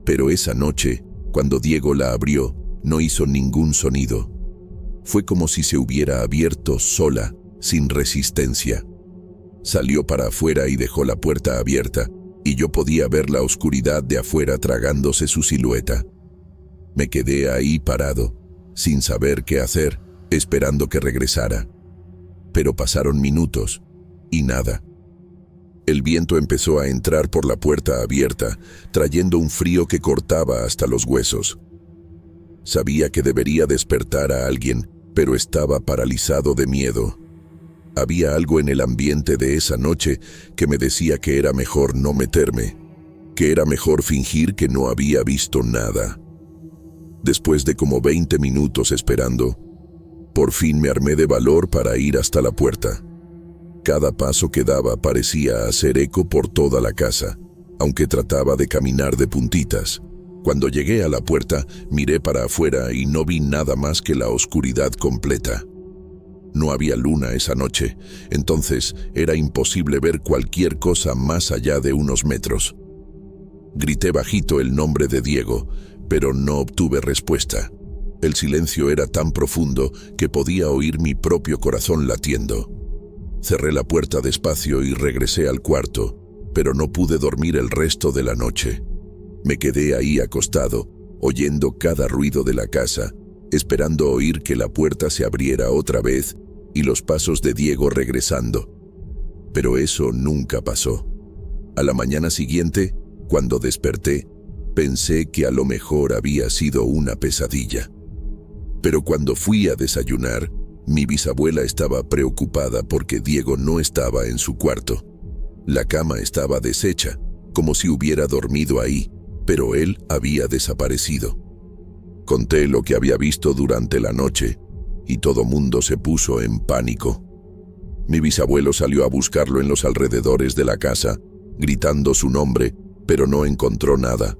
Pero esa noche, cuando Diego la abrió, no hizo ningún sonido. Fue como si se hubiera abierto sola, sin resistencia. Salió para afuera y dejó la puerta abierta, y yo podía ver la oscuridad de afuera tragándose su silueta. Me quedé ahí parado, sin saber qué hacer, esperando que regresara. Pero pasaron minutos, y nada. El viento empezó a entrar por la puerta abierta, trayendo un frío que cortaba hasta los huesos. Sabía que debería despertar a alguien, pero estaba paralizado de miedo. Había algo en el ambiente de esa noche que me decía que era mejor no meterme, que era mejor fingir que no había visto nada. Después de como 20 minutos esperando, por fin me armé de valor para ir hasta la puerta. Cada paso que daba parecía hacer eco por toda la casa, aunque trataba de caminar de puntitas. Cuando llegué a la puerta, miré para afuera y no vi nada más que la oscuridad completa. No había luna esa noche, entonces era imposible ver cualquier cosa más allá de unos metros. Grité bajito el nombre de Diego, pero no obtuve respuesta. El silencio era tan profundo que podía oír mi propio corazón latiendo. Cerré la puerta despacio y regresé al cuarto, pero no pude dormir el resto de la noche. Me quedé ahí acostado, oyendo cada ruido de la casa, esperando oír que la puerta se abriera otra vez y los pasos de Diego regresando. Pero eso nunca pasó. A la mañana siguiente, cuando desperté, pensé que a lo mejor había sido una pesadilla. Pero cuando fui a desayunar, mi bisabuela estaba preocupada porque Diego no estaba en su cuarto. La cama estaba deshecha, como si hubiera dormido ahí, pero él había desaparecido. Conté lo que había visto durante la noche, y todo mundo se puso en pánico. Mi bisabuelo salió a buscarlo en los alrededores de la casa, gritando su nombre, pero no encontró nada.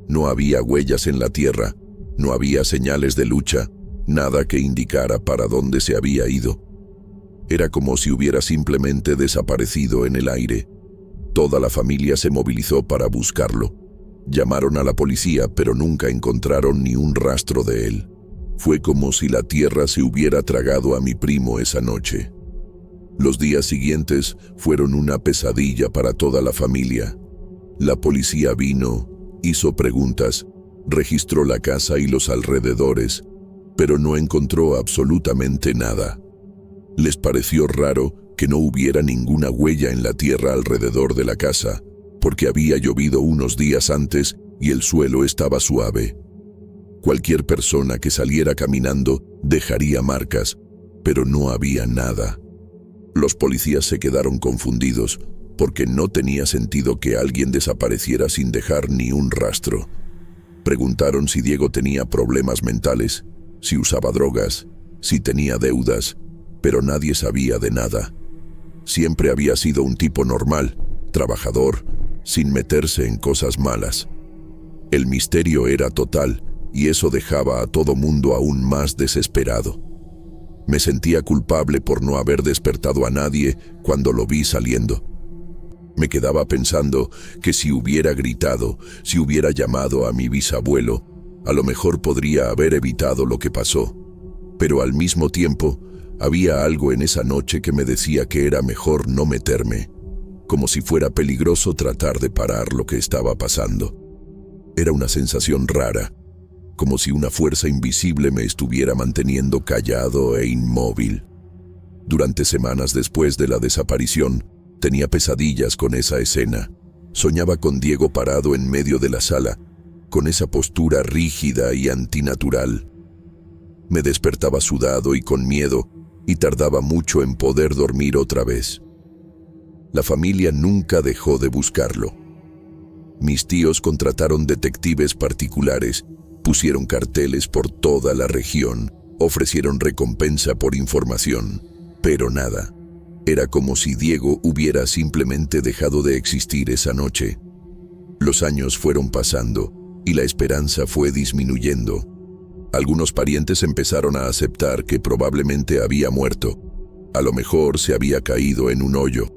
No había huellas en la tierra, no había señales de lucha, nada que indicara para dónde se había ido. Era como si hubiera simplemente desaparecido en el aire. Toda la familia se movilizó para buscarlo. Llamaron a la policía, pero nunca encontraron ni un rastro de él. Fue como si la tierra se hubiera tragado a mi primo esa noche. Los días siguientes fueron una pesadilla para toda la familia. La policía vino, hizo preguntas, registró la casa y los alrededores, pero no encontró absolutamente nada. Les pareció raro que no hubiera ninguna huella en la tierra alrededor de la casa, porque había llovido unos días antes y el suelo estaba suave. Cualquier persona que saliera caminando dejaría marcas, pero no había nada. Los policías se quedaron confundidos, porque no tenía sentido que alguien desapareciera sin dejar ni un rastro. Preguntaron si Diego tenía problemas mentales, si usaba drogas, si tenía deudas, pero nadie sabía de nada. Siempre había sido un tipo normal, trabajador, sin meterse en cosas malas. El misterio era total, y eso dejaba a todo mundo aún más desesperado. Me sentía culpable por no haber despertado a nadie cuando lo vi saliendo. Me quedaba pensando que si hubiera gritado, si hubiera llamado a mi bisabuelo, a lo mejor podría haber evitado lo que pasó. Pero al mismo tiempo, había algo en esa noche que me decía que era mejor no meterme, como si fuera peligroso tratar de parar lo que estaba pasando. Era una sensación rara, como si una fuerza invisible me estuviera manteniendo callado e inmóvil. Durante semanas después de la desaparición, tenía pesadillas con esa escena. Soñaba con Diego parado en medio de la sala, con esa postura rígida y antinatural. Me despertaba sudado y con miedo, y tardaba mucho en poder dormir otra vez. La familia nunca dejó de buscarlo. Mis tíos contrataron detectives particulares, pusieron carteles por toda la región, ofrecieron recompensa por información, pero nada. Era como si Diego hubiera simplemente dejado de existir esa noche. Los años fueron pasando y la esperanza fue disminuyendo. Algunos parientes empezaron a aceptar que probablemente había muerto. A lo mejor se había caído en un hoyo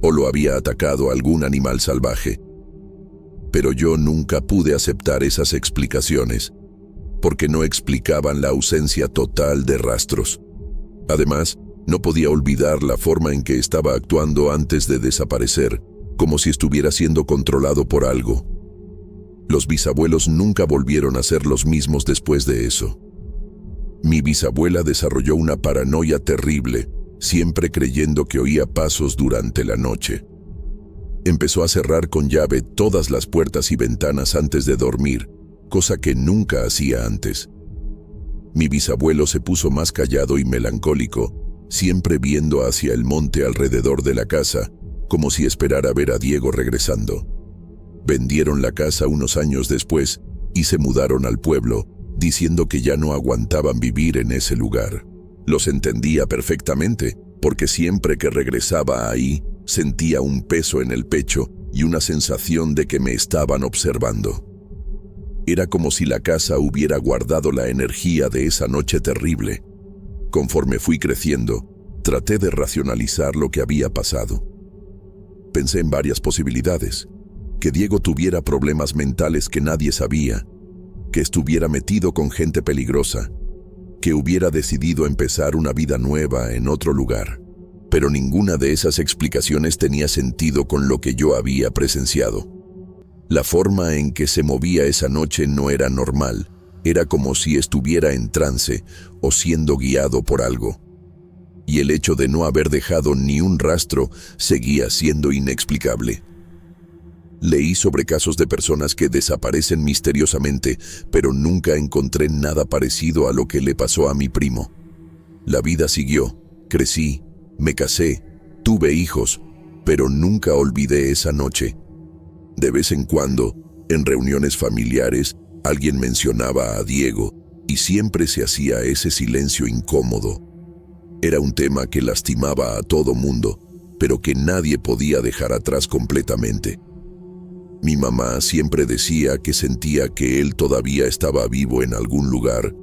o lo había atacado algún animal salvaje. Pero yo nunca pude aceptar esas explicaciones, porque no explicaban la ausencia total de rastros. Además, no podía olvidar la forma en que estaba actuando antes de desaparecer, como si estuviera siendo controlado por algo. Los bisabuelos nunca volvieron a ser los mismos después de eso. Mi bisabuela desarrolló una paranoia terrible, siempre creyendo que oía pasos durante la noche. Empezó a cerrar con llave todas las puertas y ventanas antes de dormir, cosa que nunca hacía antes. Mi bisabuelo se puso más callado y melancólico, siempre viendo hacia el monte alrededor de la casa, como si esperara ver a Diego regresando. Vendieron la casa unos años después y se mudaron al pueblo, diciendo que ya no aguantaban vivir en ese lugar. Los entendía perfectamente, porque siempre que regresaba ahí, sentía un peso en el pecho y una sensación de que me estaban observando. Era como si la casa hubiera guardado la energía de esa noche terrible. Conforme fui creciendo, traté de racionalizar lo que había pasado. Pensé en varias posibilidades. Que Diego tuviera problemas mentales que nadie sabía, que estuviera metido con gente peligrosa, que hubiera decidido empezar una vida nueva en otro lugar. Pero ninguna de esas explicaciones tenía sentido con lo que yo había presenciado. La forma en que se movía esa noche no era normal, era como si estuviera en trance o siendo guiado por algo. Y el hecho de no haber dejado ni un rastro seguía siendo inexplicable. Leí sobre casos de personas que desaparecen misteriosamente, pero nunca encontré nada parecido a lo que le pasó a mi primo. La vida siguió, crecí, me casé, tuve hijos, pero nunca olvidé esa noche. De vez en cuando, en reuniones familiares, alguien mencionaba a Diego y siempre se hacía ese silencio incómodo. Era un tema que lastimaba a todo mundo, pero que nadie podía dejar atrás completamente. Mi mamá siempre decía que sentía que él todavía estaba vivo en algún lugar,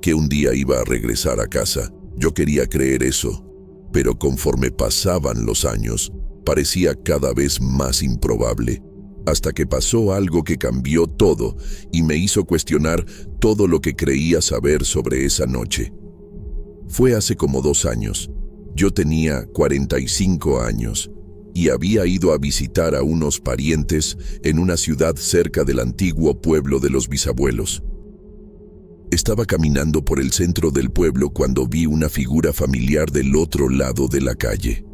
que un día iba a regresar a casa. Yo quería creer eso, pero conforme pasaban los años, parecía cada vez más improbable, hasta que pasó algo que cambió todo y me hizo cuestionar todo lo que creía saber sobre esa noche. Fue hace como 2 años. Yo tenía 45 años y había ido a visitar a unos parientes en una ciudad cerca del antiguo pueblo de los bisabuelos. Estaba caminando por el centro del pueblo cuando vi una figura familiar del otro lado de la calle.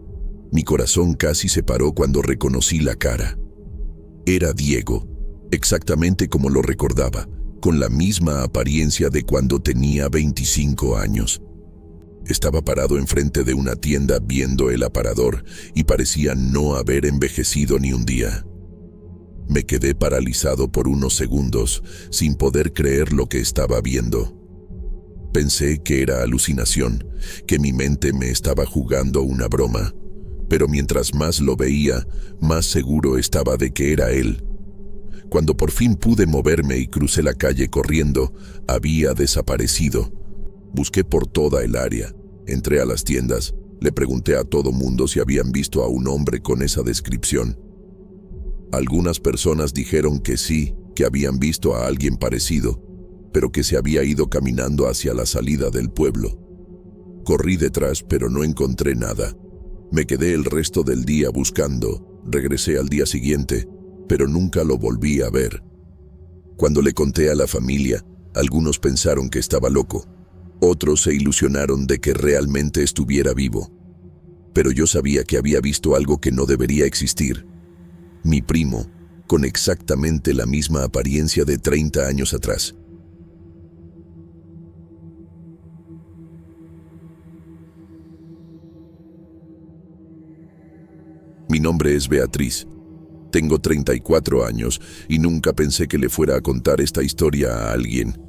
Mi corazón casi se paró cuando reconocí la cara. Era Diego, exactamente como lo recordaba, con la misma apariencia de cuando tenía 25 años. Estaba parado enfrente de una tienda viendo el aparador y parecía no haber envejecido ni un día. Me quedé paralizado por unos segundos, sin poder creer lo que estaba viendo. Pensé que era alucinación, que mi mente me estaba jugando una broma, pero mientras más lo veía, más seguro estaba de que era él. Cuando por fin pude moverme y crucé la calle corriendo, había desaparecido. Busqué por toda el área, entré a las tiendas, le pregunté a todo mundo si habían visto a un hombre con esa descripción. Algunas personas dijeron que sí, que habían visto a alguien parecido, pero que se había ido caminando hacia la salida del pueblo. Corrí detrás, pero no encontré nada. Me quedé el resto del día buscando, regresé al día siguiente, pero nunca lo volví a ver. Cuando le conté a la familia, algunos pensaron que estaba loco. Otros se ilusionaron de que realmente estuviera vivo. Pero yo sabía que había visto algo que no debería existir. Mi primo, con exactamente la misma apariencia de 30 años atrás. Mi nombre es Beatriz. Tengo 34 años y nunca pensé que le fuera a contar esta historia a alguien.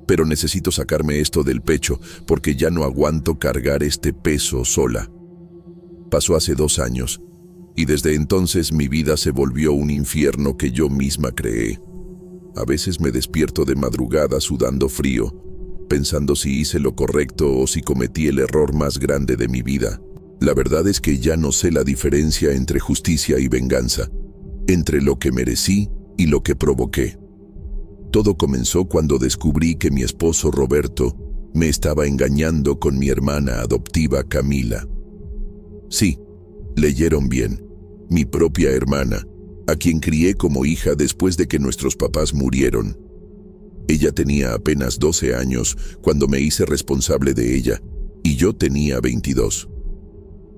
Pero necesito sacarme esto del pecho porque ya no aguanto cargar este peso sola. Pasó hace 2 años y desde entonces mi vida se volvió un infierno que yo misma creé. A veces me despierto de madrugada sudando frío, pensando si hice lo correcto o si cometí el error más grande de mi vida. La verdad es que ya no sé la diferencia entre justicia y venganza, entre lo que merecí y lo que provoqué. Todo comenzó cuando descubrí que mi esposo Roberto me estaba engañando con mi hermana adoptiva Camila. Sí, leyeron bien, mi propia hermana, a quien crié como hija después de que nuestros papás murieron. Ella tenía apenas 12 años cuando me hice responsable de ella, y yo tenía 22.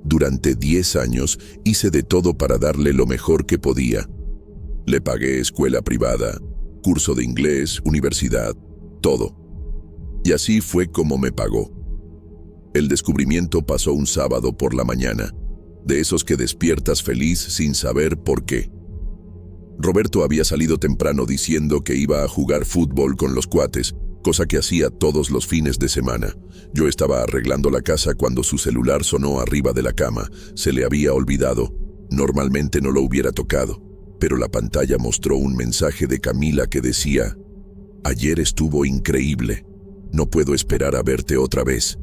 Durante 10 años hice de todo para darle lo mejor que podía. Le pagué escuela privada, curso de inglés, universidad, todo. Y así fue como me pagó. El descubrimiento pasó un sábado por la mañana, de esos que despiertas feliz sin saber por qué. Roberto había salido temprano diciendo que iba a jugar fútbol con los cuates, cosa que hacía todos los fines de semana. Yo estaba arreglando la casa cuando su celular sonó arriba de la cama. Se le había olvidado. Normalmente no lo hubiera tocado, pero la pantalla mostró un mensaje de Camila que decía: «Ayer estuvo increíble. No puedo esperar a verte otra vez».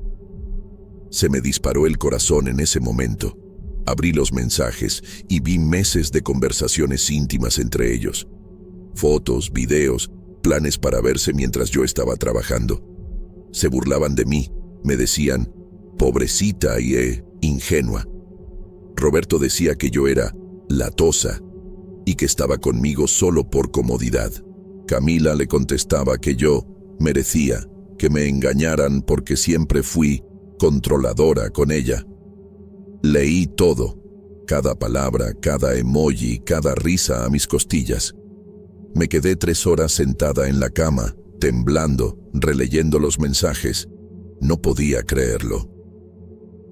Se me disparó el corazón en ese momento. Abrí los mensajes y vi meses de conversaciones íntimas entre ellos. Fotos, videos, planes para verse mientras yo estaba trabajando. Se burlaban de mí, me decían, pobrecita y ingenua. Roberto decía que yo era latosa y que estaba conmigo solo por comodidad. Camila le contestaba que yo merecía que me engañaran porque siempre fui controladora con ella. Leí todo, cada palabra, cada emoji, cada risa a mis costillas. Me quedé 3 horas sentada en la cama, temblando, releyendo los mensajes. No podía creerlo.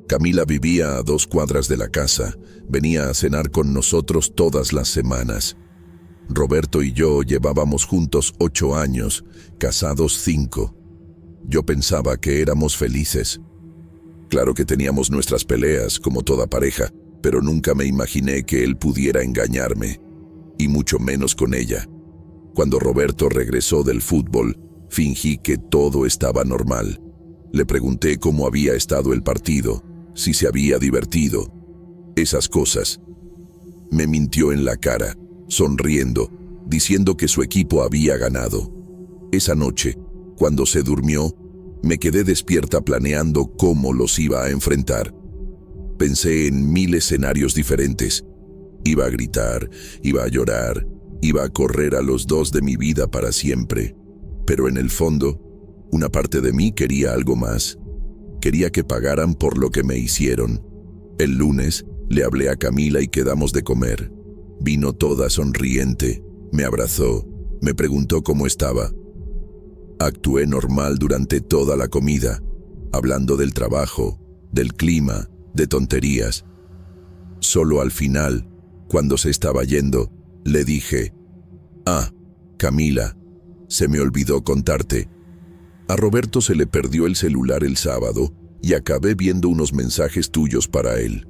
Camila vivía a 2 cuadras de la casa, venía a cenar con nosotros todas las semanas. Roberto y yo llevábamos juntos 8 años, casados 5. Yo pensaba que éramos felices. Claro que teníamos nuestras peleas, como toda pareja, pero nunca me imaginé que él pudiera engañarme, y mucho menos con ella. Cuando Roberto regresó del fútbol, fingí que todo estaba normal. Le pregunté cómo había estado el partido, si se había divertido, esas cosas. Me mintió en la cara, sonriendo, diciendo que su equipo había ganado. Esa noche, cuando se durmió, me quedé despierta planeando cómo los iba a enfrentar. Pensé en 1000 escenarios diferentes. Iba a gritar, iba a llorar, iba a correr a los 2 de mi vida para siempre. Pero en el fondo, una parte de mí quería algo más. Quería que pagaran por lo que me hicieron. El lunes le hablé a Camila y quedamos de comer. Vino toda sonriente, me abrazó, me preguntó cómo estaba. Actué normal durante toda la comida, hablando del trabajo, del clima, de tonterías. Solo al final, cuando se estaba yendo, le dije: Camila, se me olvidó contarte. A Roberto se le perdió el celular el sábado y acabé viendo unos mensajes tuyos para él.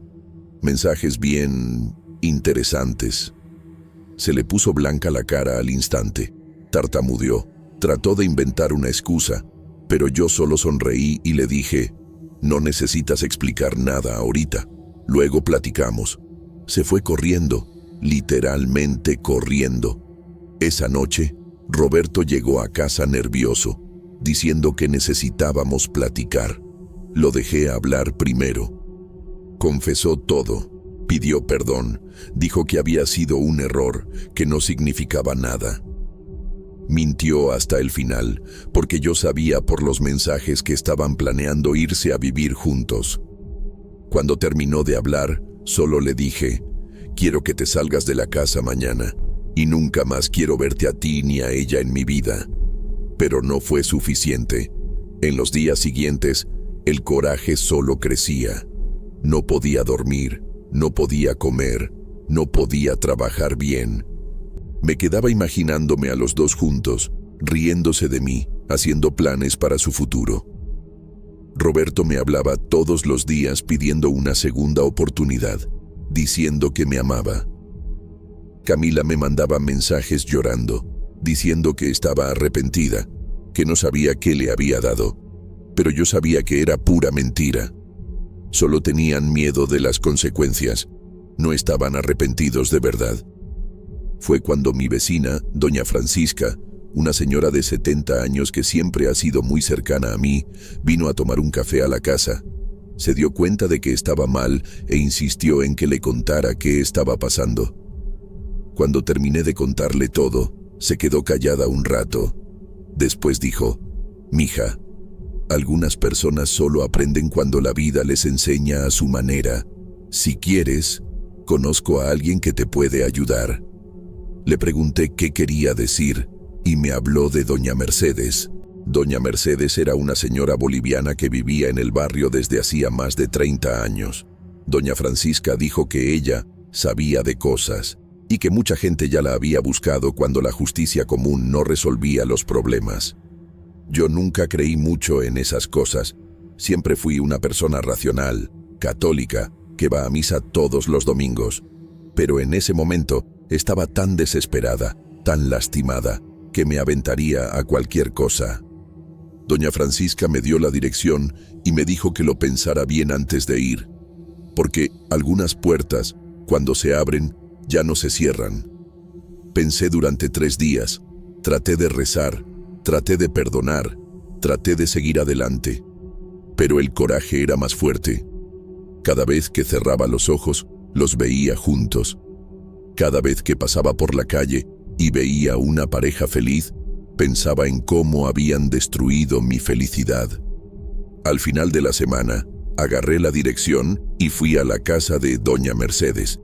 Mensajes bien interesantes. Se le puso blanca la cara al instante. Tartamudeó. Trató de inventar una excusa, pero yo solo sonreí y le dije: no necesitas explicar nada ahorita. Luego platicamos. Se fue corriendo, literalmente corriendo. Esa noche, Roberto llegó a casa nervioso, diciendo que necesitábamos platicar. Lo dejé hablar primero. Confesó todo, pidió perdón, dijo que había sido un error, que no significaba nada. Mintió hasta el final, porque yo sabía por los mensajes que estaban planeando irse a vivir juntos. Cuando terminó de hablar, solo le dije: quiero que te salgas de la casa mañana, y nunca más quiero verte a ti ni a ella en mi vida. Pero no fue suficiente. En los días siguientes, el coraje solo crecía. No podía dormir, no podía comer, no podía trabajar bien. Me quedaba imaginándome a los 2 juntos, riéndose de mí, haciendo planes para su futuro. Roberto me hablaba todos los días pidiendo una segunda oportunidad, diciendo que me amaba. Camila me mandaba mensajes llorando, diciendo que estaba arrepentida, que no sabía qué le había dado, pero yo sabía que era pura mentira. Solo tenían miedo de las consecuencias, no estaban arrepentidos de verdad. Fue cuando mi vecina, doña Francisca, una señora de 70 años que siempre ha sido muy cercana a mí, vino a tomar un café a la casa. Se dio cuenta de que estaba mal e insistió en que le contara qué estaba pasando. Cuando terminé de contarle todo, se quedó callada un rato. Después dijo: mija, algunas personas solo aprenden cuando la vida les enseña a su manera. Si quieres, conozco a alguien que te puede ayudar. Le pregunté qué quería decir y me habló de doña Mercedes. Doña Mercedes era una señora boliviana que vivía en el barrio desde hacía más de 30 años. Doña Francisca dijo que ella sabía de cosas y que mucha gente ya la había buscado cuando la justicia común no resolvía los problemas. Yo nunca creí mucho en esas cosas. Siempre fui una persona racional, católica, que va a misa todos los domingos. Pero en ese momento estaba tan desesperada, tan lastimada, que me aventaría a cualquier cosa. Doña Francisca me dio la dirección y me dijo que lo pensara bien antes de ir, porque algunas puertas, cuando se abren, ya no se cierran. Pensé durante 3 días, traté de rezar, traté de perdonar, traté de seguir adelante, pero el coraje era más fuerte. Cada vez que cerraba los ojos, los veía juntos. Cada vez que pasaba por la calle y veía una pareja feliz, pensaba en cómo habían destruido mi felicidad. Al final de la semana, Agarré la dirección y fui a la casa de doña Mercedes.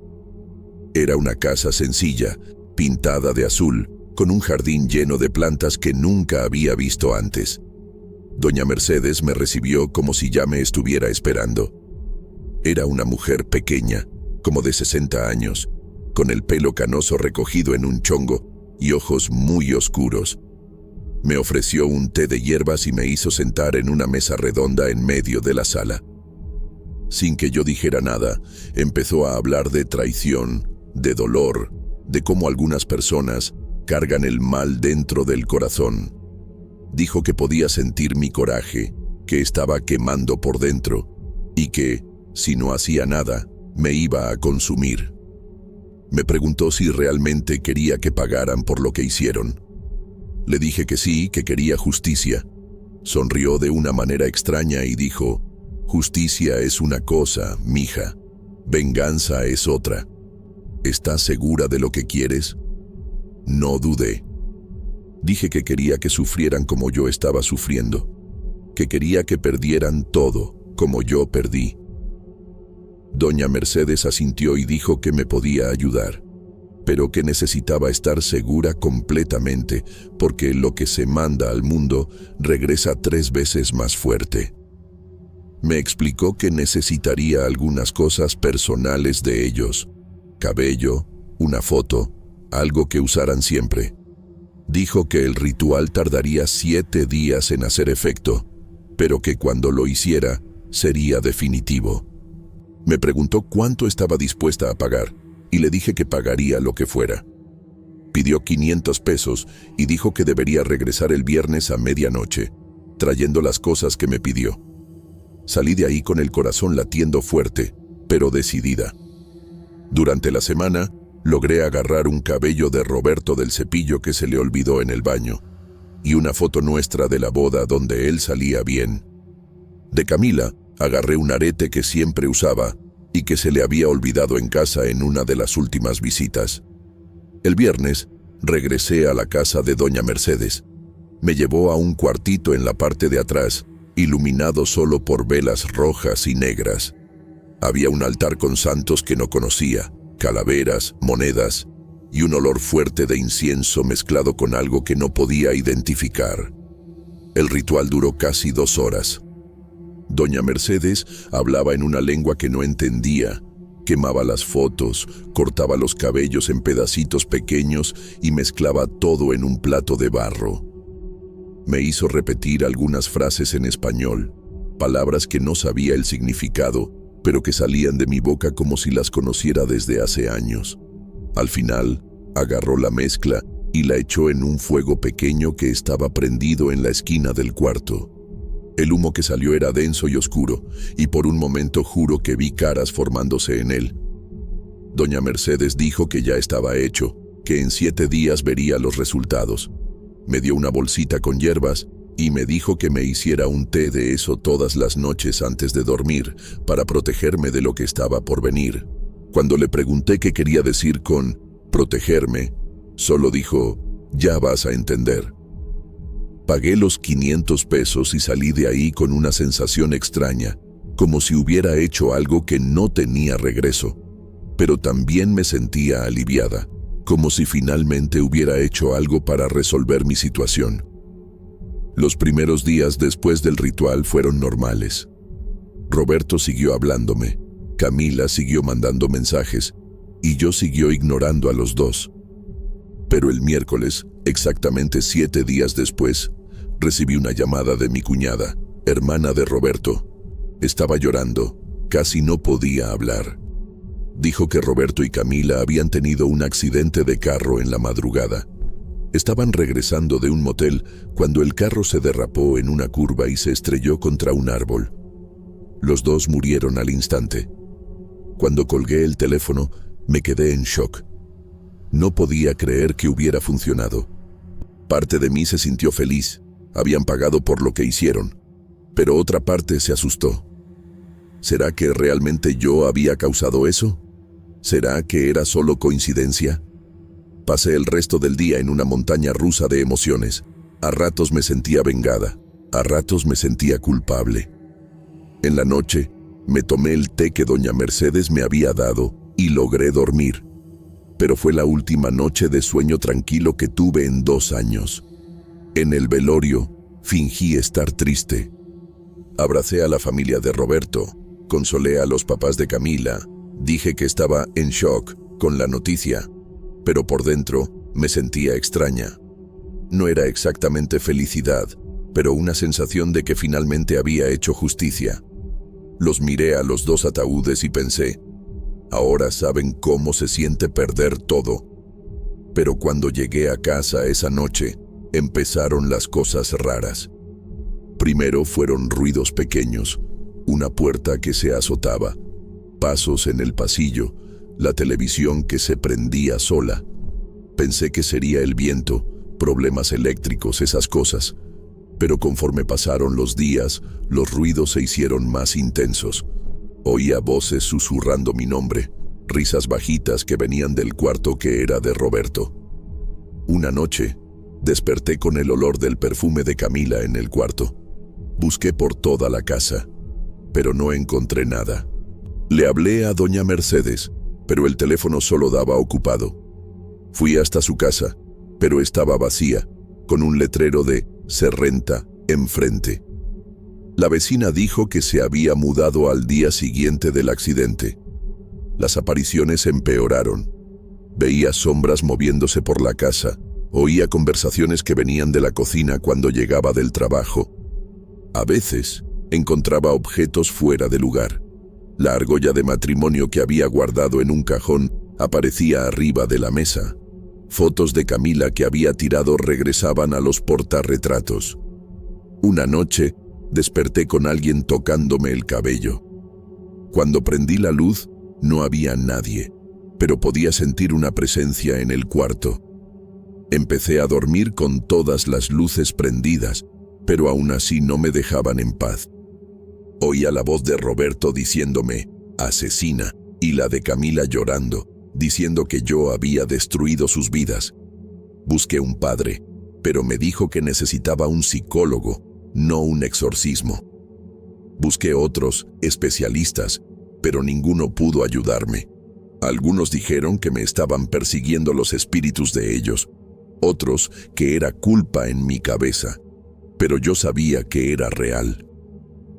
Era una casa sencilla, pintada de azul, con un jardín lleno de plantas que nunca había visto antes. Doña Mercedes me recibió como si ya me estuviera esperando. Era una mujer pequeña, como de 60 años, con el pelo canoso recogido en un chongo y ojos muy oscuros. Me ofreció un té de hierbas y me hizo sentar en una mesa redonda en medio de la sala. Sin que yo dijera nada, empezó a hablar de traición, de dolor, de cómo algunas personas cargan el mal dentro del corazón. Dijo que podía sentir mi coraje, que estaba quemando por dentro y que, si no hacía nada, me iba a consumir. Me preguntó si realmente quería que pagaran por lo que hicieron. Le dije que sí, que quería justicia. Sonrió de una manera extraña y dijo: «Justicia es una cosa, mija. Venganza es otra. ¿Estás segura de lo que quieres?» No dudé. Dije que quería que sufrieran como yo estaba sufriendo, que quería que perdieran todo como yo perdí. Doña Mercedes asintió y dijo que me podía ayudar, pero que necesitaba estar segura completamente, porque lo que se manda al mundo regresa 3 veces más fuerte. Me explicó que necesitaría algunas cosas personales de ellos: cabello, una foto, algo que usaran siempre. Dijo que el ritual tardaría 7 días en hacer efecto, pero que cuando lo hiciera sería definitivo. Me preguntó cuánto estaba dispuesta a pagar y le dije que pagaría lo que fuera. Pidió 500 pesos y dijo que debería regresar el viernes a medianoche, trayendo las cosas que me pidió. Salí de ahí con el corazón latiendo fuerte, pero decidida. Durante la semana, logré agarrar un cabello de Roberto del cepillo que se le olvidó en el baño, y una foto nuestra de la boda donde él salía bien. De Camila, agarré un arete que siempre usaba y que se le había olvidado en casa en una de las últimas visitas. El viernes, regresé a la casa de doña Mercedes. Me llevó a un cuartito en la parte de atrás, iluminado solo por velas rojas y negras. Había un altar con santos que no conocía, calaveras, monedas y un olor fuerte de incienso mezclado con algo que no podía identificar. El ritual duró casi 2 horas. Doña Mercedes hablaba en una lengua que no entendía, quemaba las fotos, cortaba los cabellos en pedacitos pequeños y mezclaba todo en un plato de barro. Me hizo repetir algunas frases en español, palabras que no sabía el significado, pero que salían de mi boca como si las conociera desde hace años. Al final, agarró la mezcla y la echó en un fuego pequeño que estaba prendido en la esquina del cuarto. El humo que salió era denso y oscuro, y por un momento juro que vi caras formándose en él. Doña Mercedes dijo que ya estaba hecho, que en 7 días vería los resultados. Me dio una bolsita con hierbas y me dijo que me hiciera un té de eso todas las noches antes de dormir, para protegerme de lo que estaba por venir. Cuando le pregunté qué quería decir con protegerme, solo dijo: «Ya vas a entender». Pagué los 500 pesos y salí de ahí con una sensación extraña, como si hubiera hecho algo que no tenía regreso. Pero también me sentía aliviada, como si finalmente hubiera hecho algo para resolver mi situación. Los primeros días después del ritual fueron normales. Roberto siguió hablándome, Camila siguió mandando mensajes y yo siguió ignorando a los dos. Pero el miércoles, exactamente 7 días después, recibí una llamada de mi cuñada, hermana de Roberto. Estaba llorando, casi no podía hablar. Dijo que Roberto y Camila habían tenido un accidente de carro en la madrugada. Estaban regresando de un motel cuando el carro se derrapó en una curva y se estrelló contra un árbol. Los dos murieron al instante. Cuando colgué el teléfono, me quedé en shock. No podía creer que hubiera funcionado. Parte de mí se sintió feliz. Habían pagado por lo que hicieron. Pero otra parte se asustó. ¿Será que realmente yo había causado eso? ¿Será que era solo coincidencia? Pasé el resto del día en una montaña rusa de emociones. A ratos me sentía vengada, a ratos me sentía culpable. En la noche, Me tomé el té que doña Mercedes me había dado y logré dormir. Pero fue la última noche de sueño tranquilo que tuve en 2 años. En el velorio, fingí estar triste. Abracé a la familia de Roberto, consolé a los papás de Camila, dije que estaba en shock con la noticia, pero por dentro me sentía extraña. No era exactamente felicidad, pero una sensación de que finalmente había hecho justicia. Los miré a los 2 ataúdes y pensé, ahora saben cómo se siente perder todo. Pero cuando llegué a casa esa noche, empezaron las cosas raras. Primero fueron ruidos pequeños, una puerta que se azotaba, pasos en el pasillo, la televisión que se prendía sola. Pensé que sería el viento, problemas eléctricos, esas cosas. Pero conforme pasaron los días, los ruidos se hicieron más intensos. Oía voces susurrando mi nombre, risas bajitas que venían del cuarto que era de Roberto. Una noche, desperté con el olor del perfume de Camila en el cuarto. Busqué por toda la casa, pero no encontré nada. Le hablé a doña Mercedes, pero el teléfono solo daba ocupado. Fui hasta su casa, pero estaba vacía, con un letrero de "Se renta" enfrente. La vecina dijo que se había mudado al día siguiente del accidente. Las apariciones empeoraron. Veía sombras moviéndose por la casa, oía conversaciones que venían de la cocina cuando llegaba del trabajo. A veces, encontraba objetos fuera de lugar. La argolla de matrimonio que había guardado en un cajón aparecía arriba de la mesa. Fotos de Camila que había tirado regresaban a los portarretratos. Una noche, desperté con alguien tocándome el cabello. Cuando prendí la luz, no había nadie, pero podía sentir una presencia en el cuarto. Empecé a dormir con todas las luces prendidas, pero aún así no me dejaban en paz. Oía la voz de Roberto diciéndome "asesina" y la de Camila llorando, diciendo que yo había destruido sus vidas. Busqué un padre, pero me dijo que necesitaba un psicólogo, no un exorcismo. Busqué otros especialistas, pero ninguno pudo ayudarme. Algunos dijeron que me estaban persiguiendo los espíritus de ellos, otros que era culpa en mi cabeza, pero yo sabía que era real.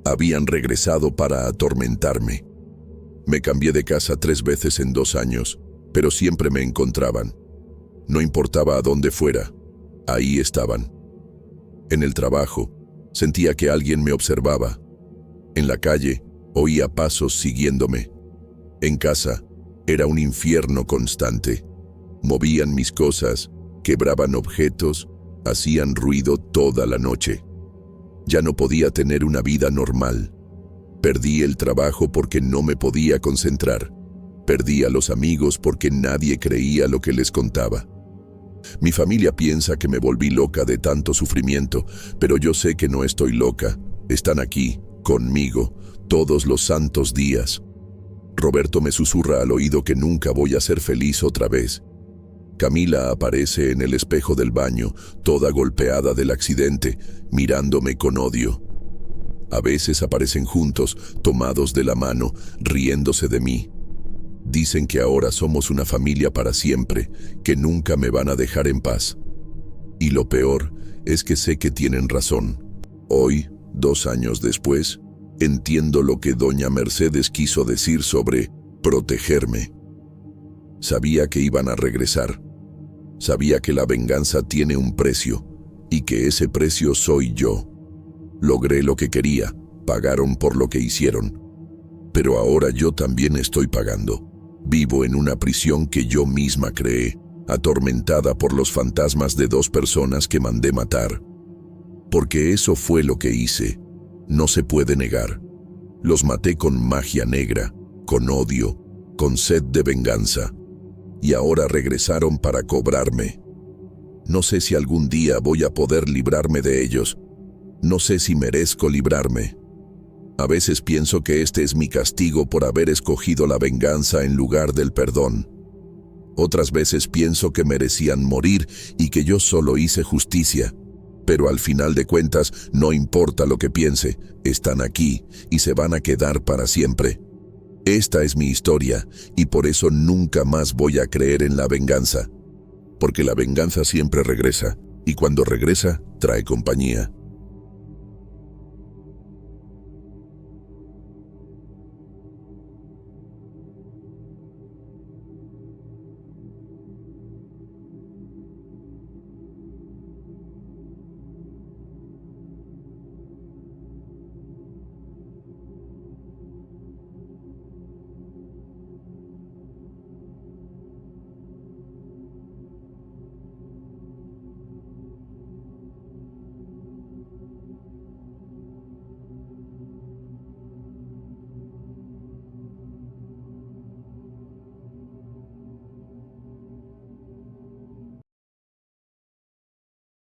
Habían regresado para atormentarme. Me cambié de casa 3 veces en 2 años, pero siempre me encontraban. No importaba a dónde fuera, ahí estaban. En el trabajo, sentía que alguien me observaba. En la calle, oía pasos siguiéndome. En casa, era un infierno constante. Movían mis cosas, quebraban objetos, hacían ruido toda la noche. Ya no podía tener una vida normal. Perdí el trabajo porque no me podía concentrar. Perdí a los amigos porque nadie creía lo que les contaba. Mi familia piensa que me volví loca de tanto sufrimiento, pero yo sé que no estoy loca. Están aquí, conmigo, todos los santos días. Roberto me susurra al oído que nunca voy a ser feliz otra vez. Camila aparece en el espejo del baño, toda golpeada del accidente, mirándome con odio. A veces aparecen juntos, tomados de la mano, riéndose de mí. Dicen que ahora somos una familia para siempre, que nunca me van a dejar en paz. Y lo peor es que sé que tienen razón. Hoy, 2 años después, entiendo lo que doña Mercedes quiso decir sobre protegerme. Sabía que iban a regresar. Sabía que la venganza tiene un precio, y que ese precio soy yo. Logré lo que quería, pagaron por lo que hicieron. Pero ahora yo también estoy pagando. Vivo en una prisión que yo misma creé, atormentada por los fantasmas de 2 personas que mandé matar. Porque eso fue lo que hice. No se puede negar. Los maté con magia negra, con odio, con sed de venganza. Y ahora regresaron para cobrarme. No sé si algún día voy a poder librarme de ellos. No sé si merezco librarme. A veces pienso que este es mi castigo por haber escogido la venganza en lugar del perdón. Otras veces pienso que merecían morir y que yo solo hice justicia. Pero al final de cuentas, no importa lo que piense, están aquí y se van a quedar para siempre. Esta es mi historia y por eso nunca más voy a creer en la venganza. Porque la venganza siempre regresa y cuando regresa, trae compañía.